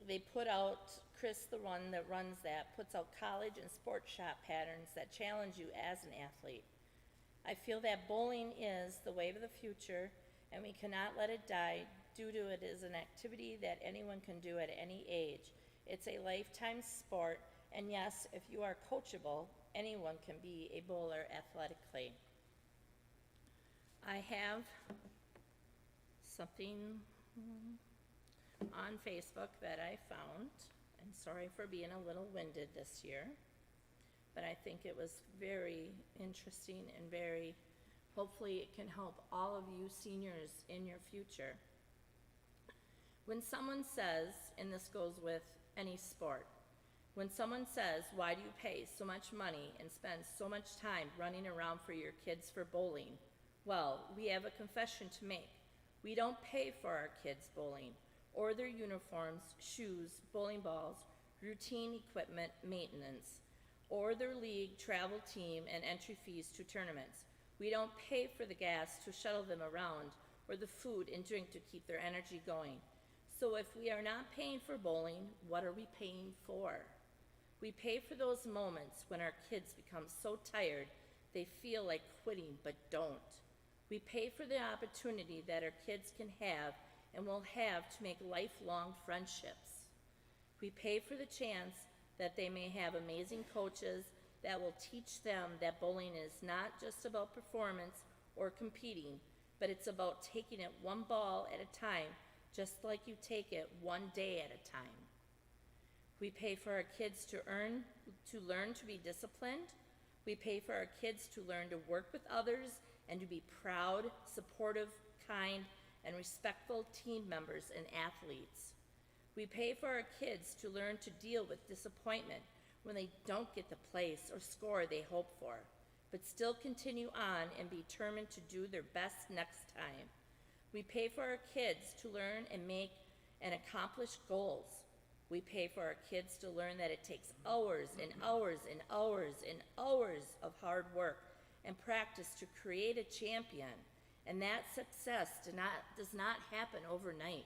they put out, Chris, the one that runs that, puts out college and sports shop patterns that challenge you as an athlete. I feel that bowling is the wave of the future, and we cannot let it die due to it is an activity that anyone can do at any age. It's a lifetime sport, and yes, if you are coachable, anyone can be a bowler athletically. I have something on Facebook that I found, and sorry for being a little winded this year, but I think it was very interesting and very, hopefully it can help all of you seniors in your future. When someone says, and this goes with any sport, when someone says, why do you pay so much money and spend so much time running around for your kids for bowling? Well, we have a confession to make. We don't pay for our kids' bowling, or their uniforms, shoes, bowling balls, routine equipment maintenance, or their league, travel team, and entry fees to tournaments. We don't pay for the gas to shuttle them around, or the food and drink to keep their energy going. So if we are not paying for bowling, what are we paying for? We pay for those moments when our kids become so tired they feel like quitting but don't. We pay for the opportunity that our kids can have and will have to make lifelong friendships. We pay for the chance that they may have amazing coaches that will teach them that bowling is not just about performance or competing, but it's about taking it one ball at a time, just like you take it one day at a time. We pay for our kids to learn to be disciplined. We pay for our kids to learn to work with others and to be proud, supportive, kind, and respectful team members and athletes. We pay for our kids to learn to deal with disappointment when they don't get the place or score they hope for, but still continue on and be determined to do their best next time. We pay for our kids to learn and make and accomplish goals. We pay for our kids to learn that it takes hours and hours and hours and hours of hard work and practice to create a champion, and that success does not happen overnight.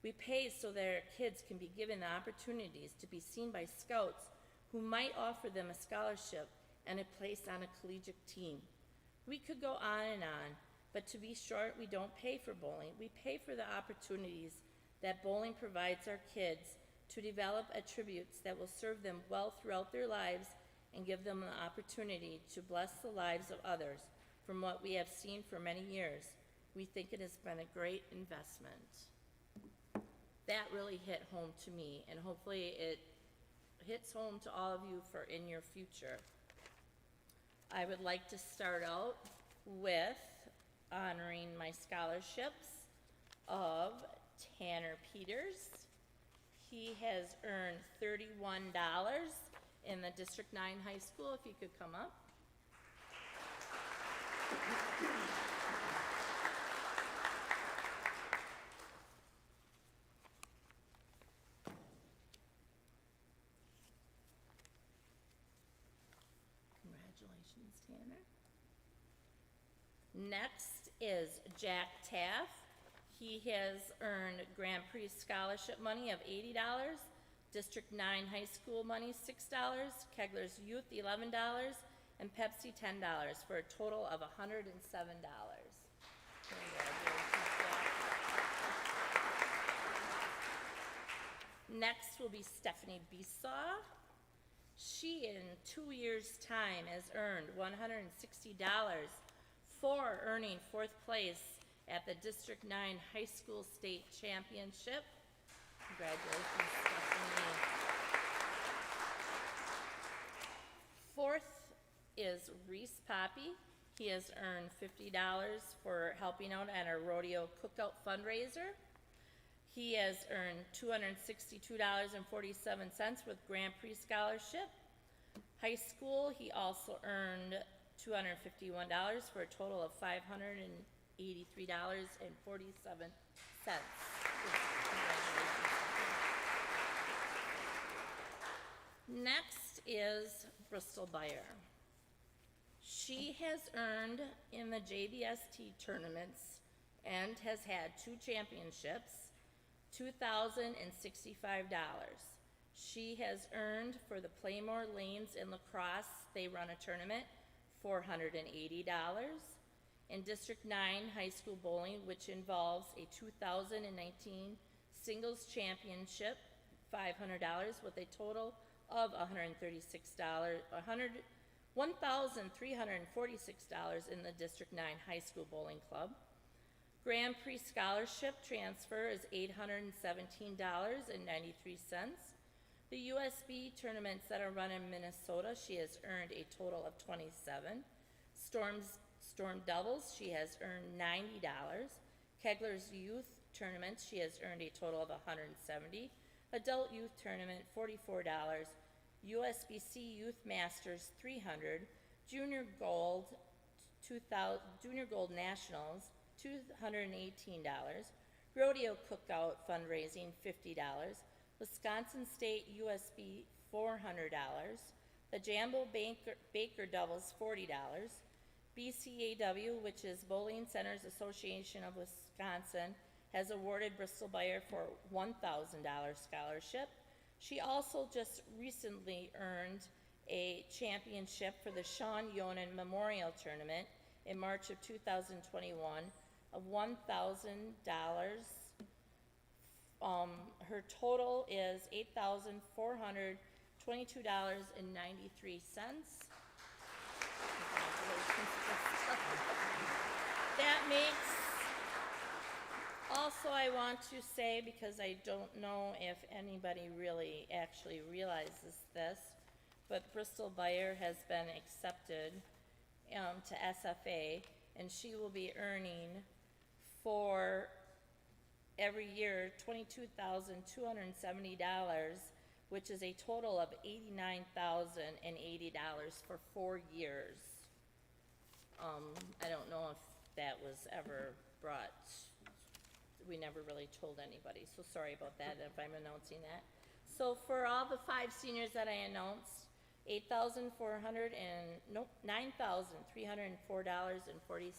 We pay so that our kids can be given the opportunities to be seen by scouts who might offer them a scholarship and a place on a collegiate team. We could go on and on, but to be short, we don't pay for bowling. We pay for the opportunities that bowling provides our kids to develop attributes that will serve them well throughout their lives and give them the opportunity to bless the lives of others. From what we have seen for many years, we think it has been a great investment. That really hit home to me, and hopefully it hits home to all of you for in your future. I would like to start out with honoring my scholarships of Tanner Peters. He has earned $31 in the District 9 high school. If you could come up. Congratulations, Tanner. Next is Jack Taff. He has earned Grand Prix scholarship money of $80, District 9 high school money $6, Kegler's Youth $11, and Pepsi $10 for a total of $107. Next will be Stephanie Besaw. She, in 2 years' time, has earned $160 for earning 4th place at the District 9 High School State Championship. Congratulations, Stephanie. 4th is Reese Poppy. He has earned $50 for helping out at a rodeo cookout fundraiser. He has earned $262.47 with Grand Prix scholarship. High school, he also earned $251 for a total of $583.47. Next is Bristol Beyer. She has earned in the JVST tournaments and has had 2 championships, $2,065. She has earned for the Playmore Lanes in lacrosse, they run a tournament, $480. In District 9 high school bowling, which involves a 2019 singles championship, $500 with a total of $1,346 in the District 9 high school bowling club. Grand Prix scholarship transfer is $817.93. The USB tournaments that are run in Minnesota, she has earned a total of 27. Storm doubles, she has earned $90. Kegler's youth tournaments, she has earned a total of 170. Adult youth tournament, $44. USBC Youth Masters, $300. Junior Gold Nationals, $218. Rodeo Cookout fundraising, $50. Wisconsin State USB, $400. The Jambo Baker doubles, $40. BCAW, which is Bowling Centers Association of Wisconsin, has awarded Bristol Beyer for $1,000 scholarship. She also just recently earned a championship for the Sean Yonan Memorial Tournament in March of 2021 of $1,000. Her total is $8,422.93. That makes, also I want to say, because I don't know if anybody really actually realizes this, but Bristol Beyer has been accepted to SFA, and she will be earning for every year $22,270, which is a total of $89,080 for 4 years. I don't know if that was ever brought, we never really told anybody, so sorry about that if I'm announcing that. So for all the 5 seniors that I announced, $9,304.40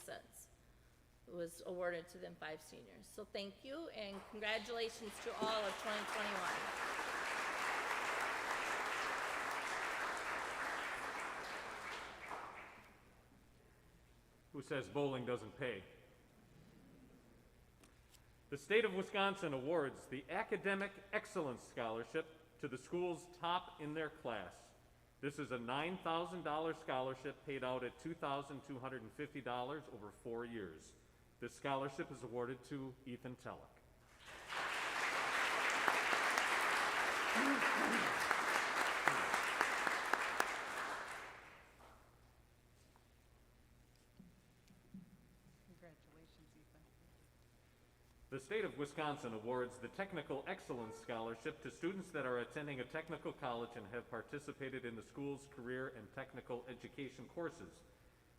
was awarded to them 5 seniors. So thank you and congratulations to all of 2021. Who says bowling doesn't pay? The state of Wisconsin awards the Academic Excellence Scholarship to the schools top in their class. This is a $9,000 scholarship paid out at $2,250 over 4 years. This scholarship is awarded to Ethan Tellick. The state of Wisconsin awards the Technical Excellence Scholarship to students that are attending a technical college and have participated in the school's career and technical education courses.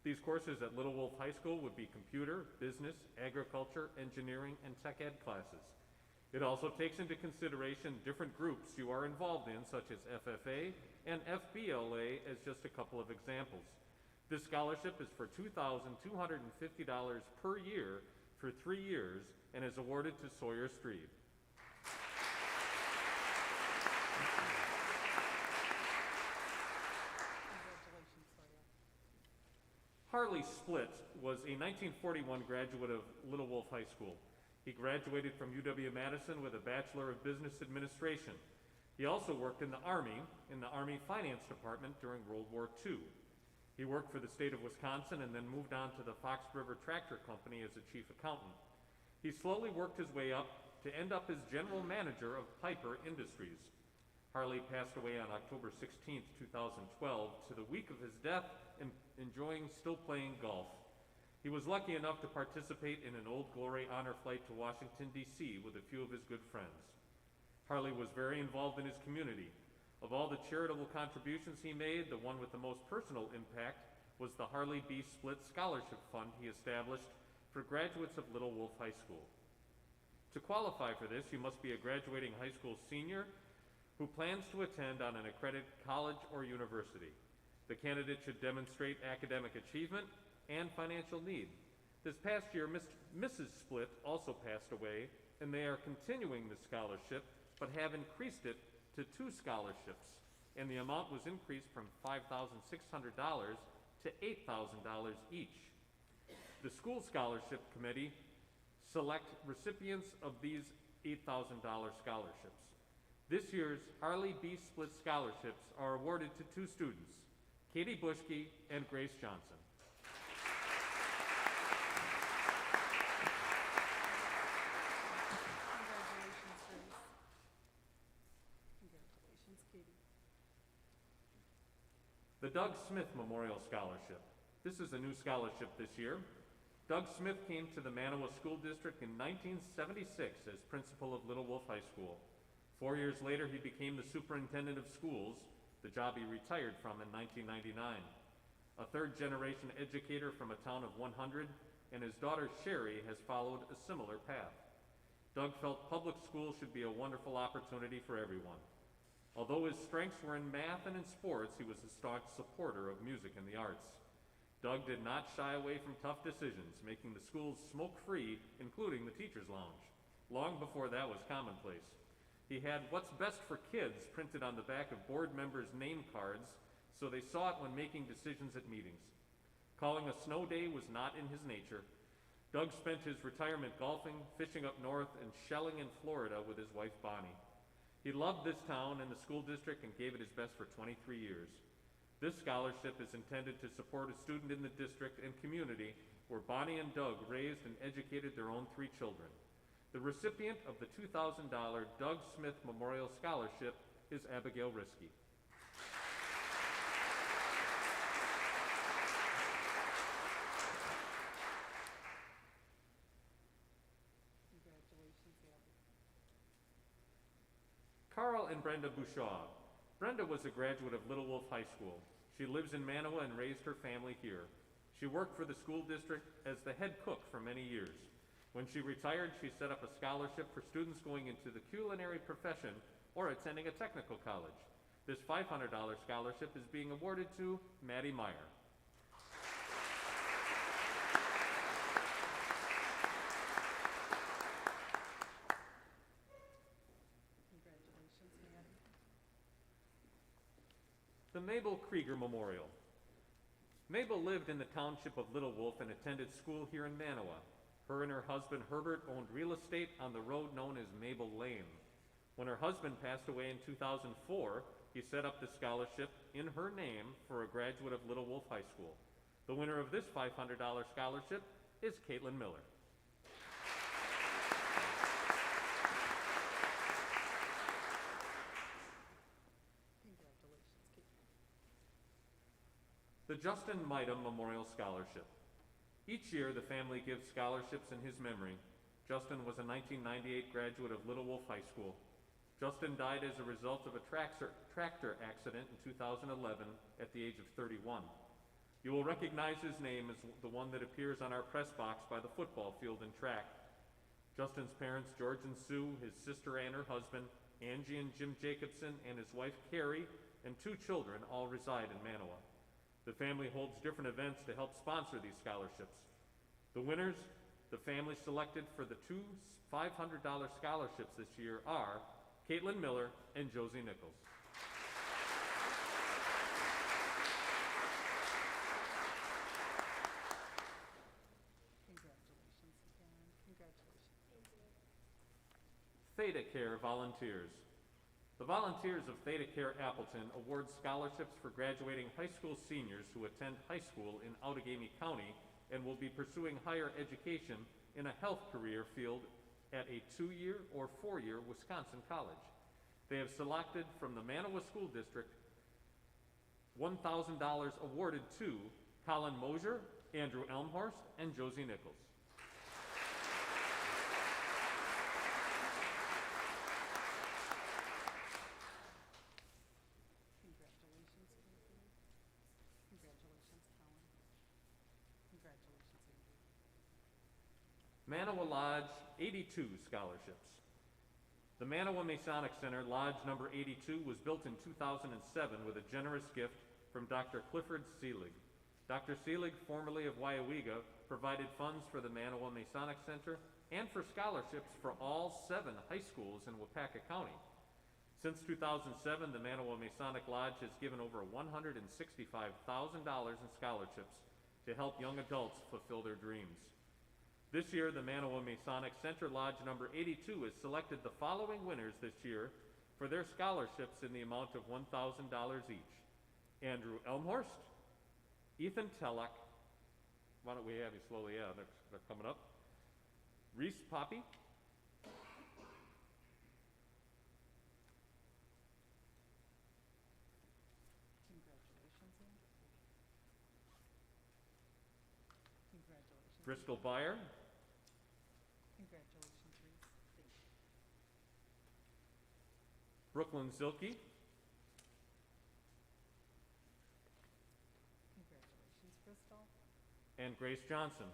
These courses at Little Wolf High School would be computer, business, agriculture, engineering, and tech ed classes. It also takes into consideration different groups you are involved in, such as FFA and FBLA, as just a couple of examples. This scholarship is for $2,250 per year for 3 years and is awarded to Sawyer Street. Harley Splitt was a 1941 graduate of Little Wolf High School. He graduated from UW-Madison with a Bachelor of Business Administration. He also worked in the Army Finance Department during World War II. He worked for the state of Wisconsin and then moved on to the Fox River Tractor Company as a chief accountant. He slowly worked his way up to end up as general manager of Piper Industries. Harley passed away on October 16, 2012, to the week of his death, enjoying still playing golf. He was lucky enough to participate in an Old Glory honor flight to Washington, D.C. with a few of his good friends. Harley was very involved in his community. Of all the charitable contributions he made, the one with the most personal impact was the Harley B. Splitt Scholarship Fund he established for graduates of Little Wolf High School. To qualify for this, you must be a graduating high school senior who plans to attend on an accredited college or university. The candidate should demonstrate academic achievement and financial need. This past year, Mrs. Splitt also passed away, and they are continuing the scholarship, but have increased it to 2 scholarships, and the amount was increased from $5,600 to $8,000 each. The school scholarship committee select recipients of these $8,000 scholarships. This year's Harley B. Splitt scholarships are awarded to 2 students, Katie Bushke and Grace Johnson. Congratulations, Grace. Congratulations, Katie. The Doug Smith Memorial Scholarship. This is a new scholarship this year. Doug Smith came to the Manawa School District in 1976 as principal of Little Wolf High School. 4 years later, he became the superintendent of schools, the job he retired from in 1999. A third-generation educator from a town of 100, and his daughter Sherry has followed a similar path. Doug felt public schools should be a wonderful opportunity for everyone. Although his strengths were in math and in sports, he was a staunch supporter of music and the arts. Doug did not shy away from tough decisions, making the schools smoke-free, including the teacher's lounge, long before that was commonplace. He had "What's best for kids" printed on the back of board members' name cards, so they saw it when making decisions at meetings. Calling a snow day was not in his nature. Doug spent his retirement golfing, fishing up north, and shelling in Florida with his wife Bonnie. He loved this town and the school district and gave it his best for 23 years. This scholarship is intended to support a student in the district and community where Bonnie and Doug raised and educated their own 3 children. The recipient of the $2,000 Doug Smith Memorial Scholarship is Abigail Risky. Carl and Brenda Bouchard. Brenda was a graduate of Little Wolf High School. She lives in Manawa and raised her family here. She worked for the school district as the head cook for many years. When she retired, she set up a scholarship for students going into the culinary profession or attending a technical college. This $500 scholarship is being awarded to Maddie Meyer. Congratulations, Maddie. The Mabel Krieger Memorial. Mabel lived in the township of Little Wolf and attended school here in Manawa. Her and her husband Herbert owned real estate on the road known as Mabel Lane. When her husband passed away in 2004, he set up the scholarship in her name for a graduate of Little Wolf High School. The winner of this $500 scholarship is Caitlin Miller. Congratulations, Katie. The Justin Midam Memorial Scholarship. Each year, the family gives scholarships in his memory. Justin was a 1998 graduate of Little Wolf High School. Justin died as a result of a tractor accident in 2011 at the age of 31. You will recognize his name as the one that appears on our press box by the football field and track. Justin's parents, George and Sue, his sister and her husband, Angie and Jim Jacobson, and his wife Carrie, and 2 children all reside in Manawa. The family holds different events to help sponsor these scholarships. The winners, the family selected for the 2 $500 scholarships this year are Caitlin Miller and Josie Nichols. Congratulations again. Congratulations. Theta Care Volunteers. The volunteers of Theta Care Appleton award scholarships for graduating high school seniors who attend high school in Outagamie County and will be pursuing higher education in a health career field at a 2-year or 4-year Wisconsin college. They have selected from the Manawa School District $1,000 awarded to Colin Mosier, Andrew Elmhorst, and Josie Nichols. Congratulations, Anthony. Congratulations, Colin. Congratulations, Andrew. Manawa Lodge 82 scholarships. The Manawa Masonic Center Lodge number 82 was built in 2007 with a generous gift from Dr. Clifford Seelig. Dr. Seelig, formerly of Waiawega, provided funds for the Manawa Masonic Center and for scholarships for all 7 high schools in Wapaka County. Since 2007, the Manawa Masonic Lodge has given over $165,000 in scholarships to help young adults fulfill their dreams. This year, the Manawa Masonic Center Lodge number 82 has selected the following winners this year for their scholarships in the amount of $1,000 each. Andrew Elmhorst, Ethan Tellock, why don't we have you slowly, yeah, they're coming up. Reese Poppy, Congratulations, Andrew. Congratulations. Bristol Byer, Congratulations, Reese. Thank you. Brooklyn Zilke, Congratulations, Bristol. and Grace Johnson.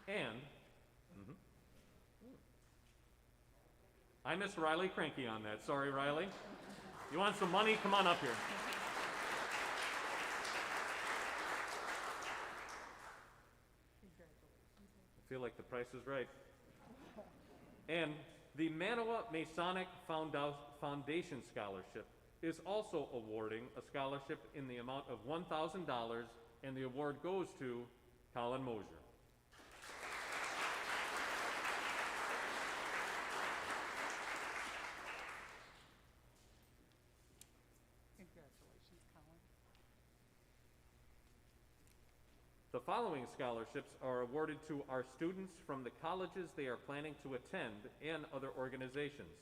And I miss Riley Cranky on that. Sorry, Riley. You want some money? Come on up here. I feel like the price is right. And the Manawa Masonic Foundation Scholarship is also awarding a scholarship in the amount of $1,000, and the award goes to Colin Mosier. Congratulations, Colin. The following scholarships are awarded to our students from the colleges they are planning to attend and other organizations.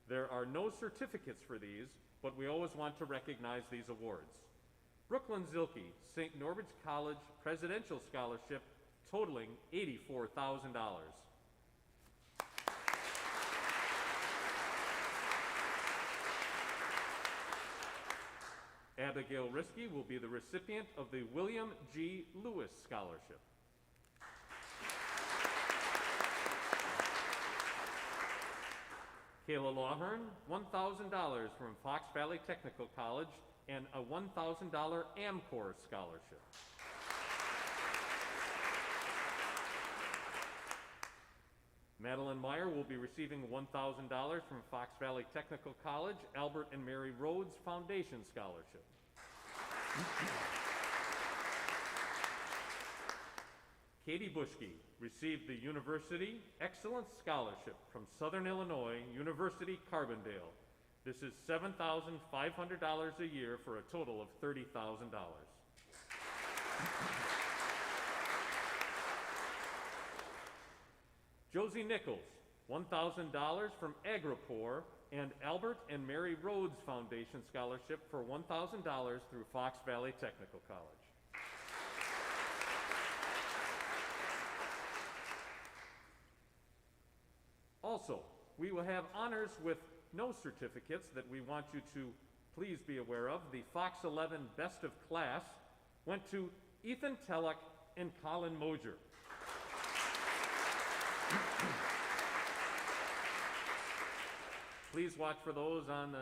There are no certificates for these, but we always want to recognize these awards. Brooklyn Zilke, St. Norbert's College Presidential Scholarship, totaling $84,000. Abigail Risky will be the recipient of the William G. Lewis Scholarship. Kayla Lawhern, $1,000 from Fox Valley Technical College and a $1,000 AmCorps scholarship. Madeline Meyer will be receiving $1,000 from Fox Valley Technical College Albert and Mary Rhodes Foundation Scholarship. Katie Bushke received the University Excellence Scholarship from Southern Illinois University Carbondale. This is $7,500 a year for a total of $30,000. Josie Nichols, $1,000 from Agropor and Albert and Mary Rhodes Foundation Scholarship for $1,000 through Fox Valley Technical College. Also, we will have honors with no certificates that we want you to please be aware of. The Fox 11 Best of Class went to Ethan Telluck and Colin Mosier. Please watch for those on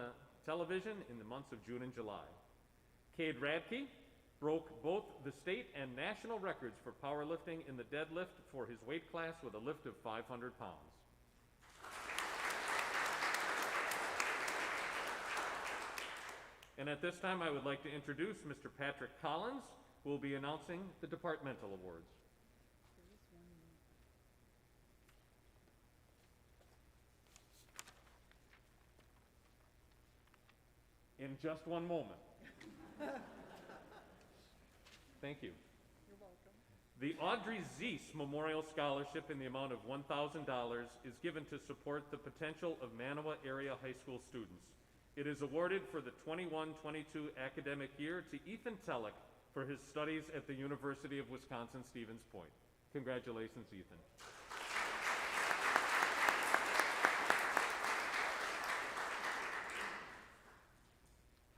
television in the months of June and July. Cade Radke broke both the state and national records for powerlifting in the deadlift for his weight class with a lift of 500 pounds. And at this time, I would like to introduce Mr. Patrick Collins, who will be announcing the departmental awards. In just one moment. Thank you. You're welcome. The Audrey Zeiss Memorial Scholarship in the amount of $1,000 is given to support the potential of Manawa area high school students. It is awarded for the 21-22 academic year to Ethan Telluck for his studies at the University of Wisconsin-Stevens Point. Congratulations, Ethan.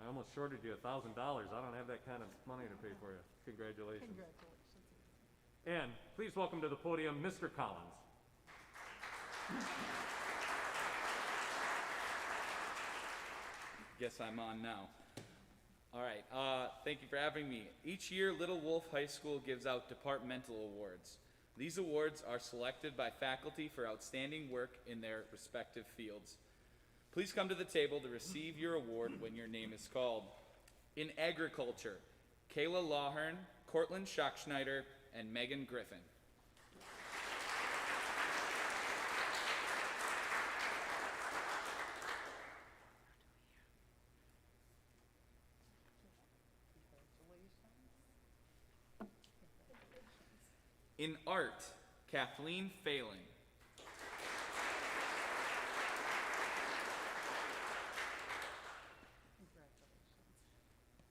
I almost shorted you $1,000. I don't have that kind of money to pay for you. Congratulations. Congratulations. And please welcome to the podium, Mr. Collins. Guess I'm on now. All right, thank you for having me. Each year, Little Wolf High School gives out departmental awards. These awards are selected by faculty for outstanding work in their respective fields. Please come to the table to receive your award when your name is called. In agriculture, Kayla Lawhern, Cortland Schockschneider, and Megan Griffin. In art, Kathleen Phelan.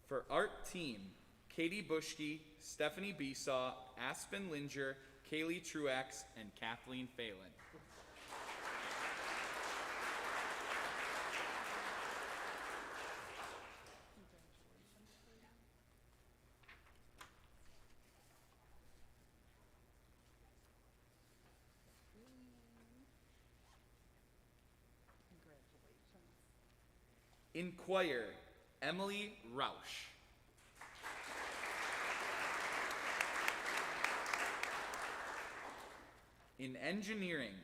For art team, Katie Bushke, Stephanie Besaw, Aspen Linger, Kaylee Truax, and Kathleen Phelan. In choir, Emily Rausch. In engineering,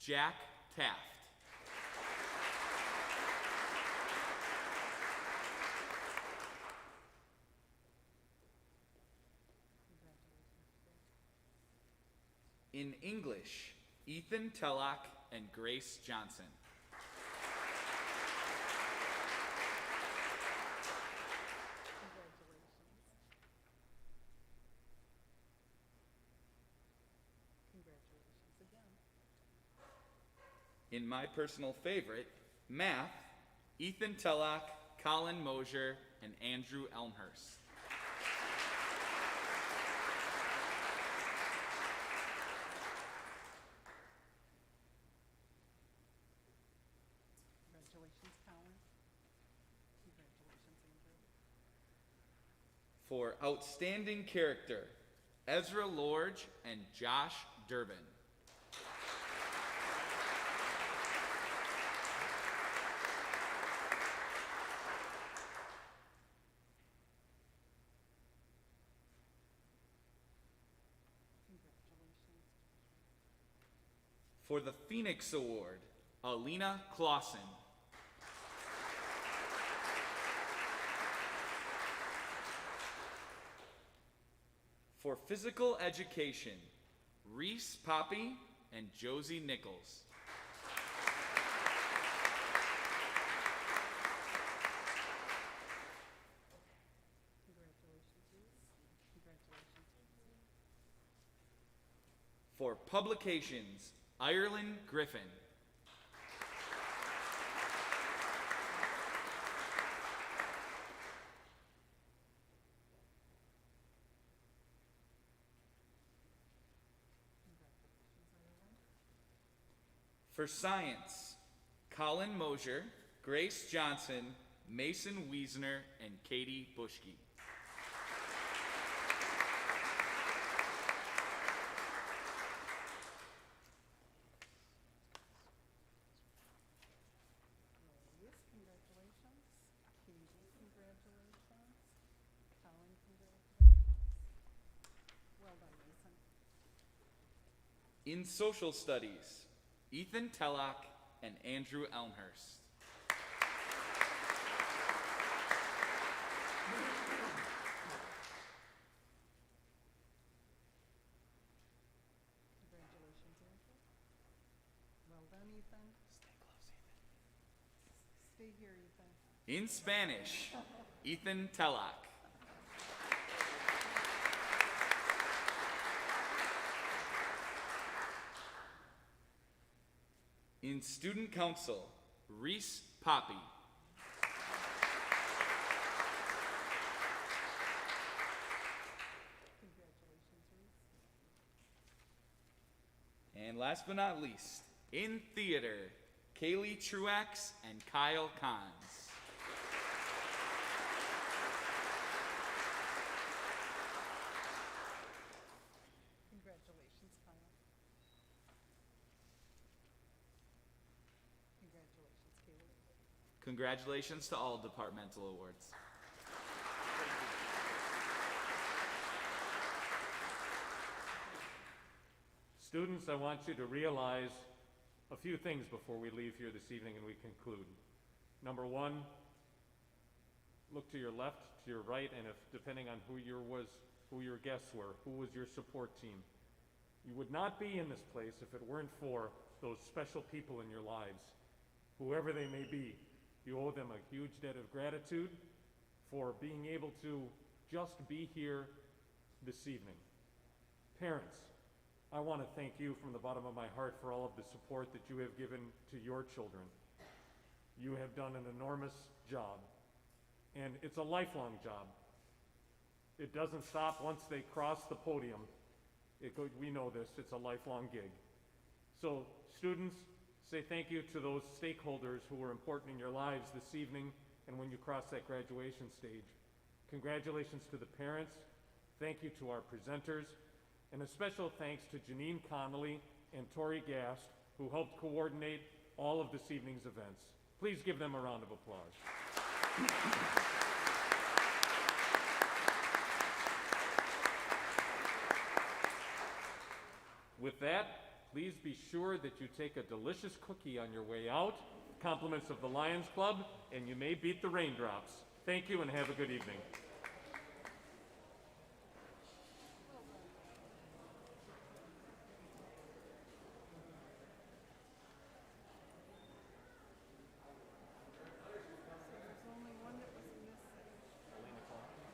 Jack Taft. In English, Ethan Tellock and Grace Johnson. In my personal favorite, math, Ethan Tellock, Colin Mosier, and Andrew Elmhurst. Congratulations, Colin. Congratulations, Andrew. For outstanding character, Ezra Lorge and Josh Durbin. For the Phoenix Award, Alina Clausen. For physical education, Reese Poppy and Josie Nichols. For publications, Ireland Griffin. For science, Colin Mosier, Grace Johnson, Mason Wiesner, and Katie Bushke. Congratulations. Katie, congratulations. Colin, congratulations. Well done, Mason. In social studies, Ethan Tellock and Andrew Elmhurst. Congratulations, Andrew. Well done, Ethan. Stay here, Ethan. In Spanish, Ethan Tellock. In student council, Reese Poppy. Congratulations, Reese. And last but not least, in theater, Kaylee Truax and Kyle Kahns. Congratulations, Kyle. Congratulations, Kaylee. Congratulations to all departmental awards. Students, I want you to realize a few things before we leave here this evening and we conclude. Number one, look to your left, to your right, and if, depending on who your guests were, who was your support team. You would not be in this place if it weren't for those special people in your lives. Whoever they may be, you owe them a huge debt of gratitude for being able to just be here this evening. Parents, I want to thank you from the bottom of my heart for all of the support that you have given to your children. You have done an enormous job, and it's a lifelong job. It doesn't stop once they cross the podium. We know this, it's a lifelong gig. So students, say thank you to those stakeholders who were important in your lives this evening and when you cross that graduation stage. Congratulations to the parents, thank you to our presenters, and a special thanks to Janine Connolly and Tori Gast, who helped coordinate all of this evening's events. Please give them a round of applause. With that, please be sure that you take a delicious cookie on your way out, compliments of the Lions Club, and you may beat the raindrops. Thank you and have a good evening.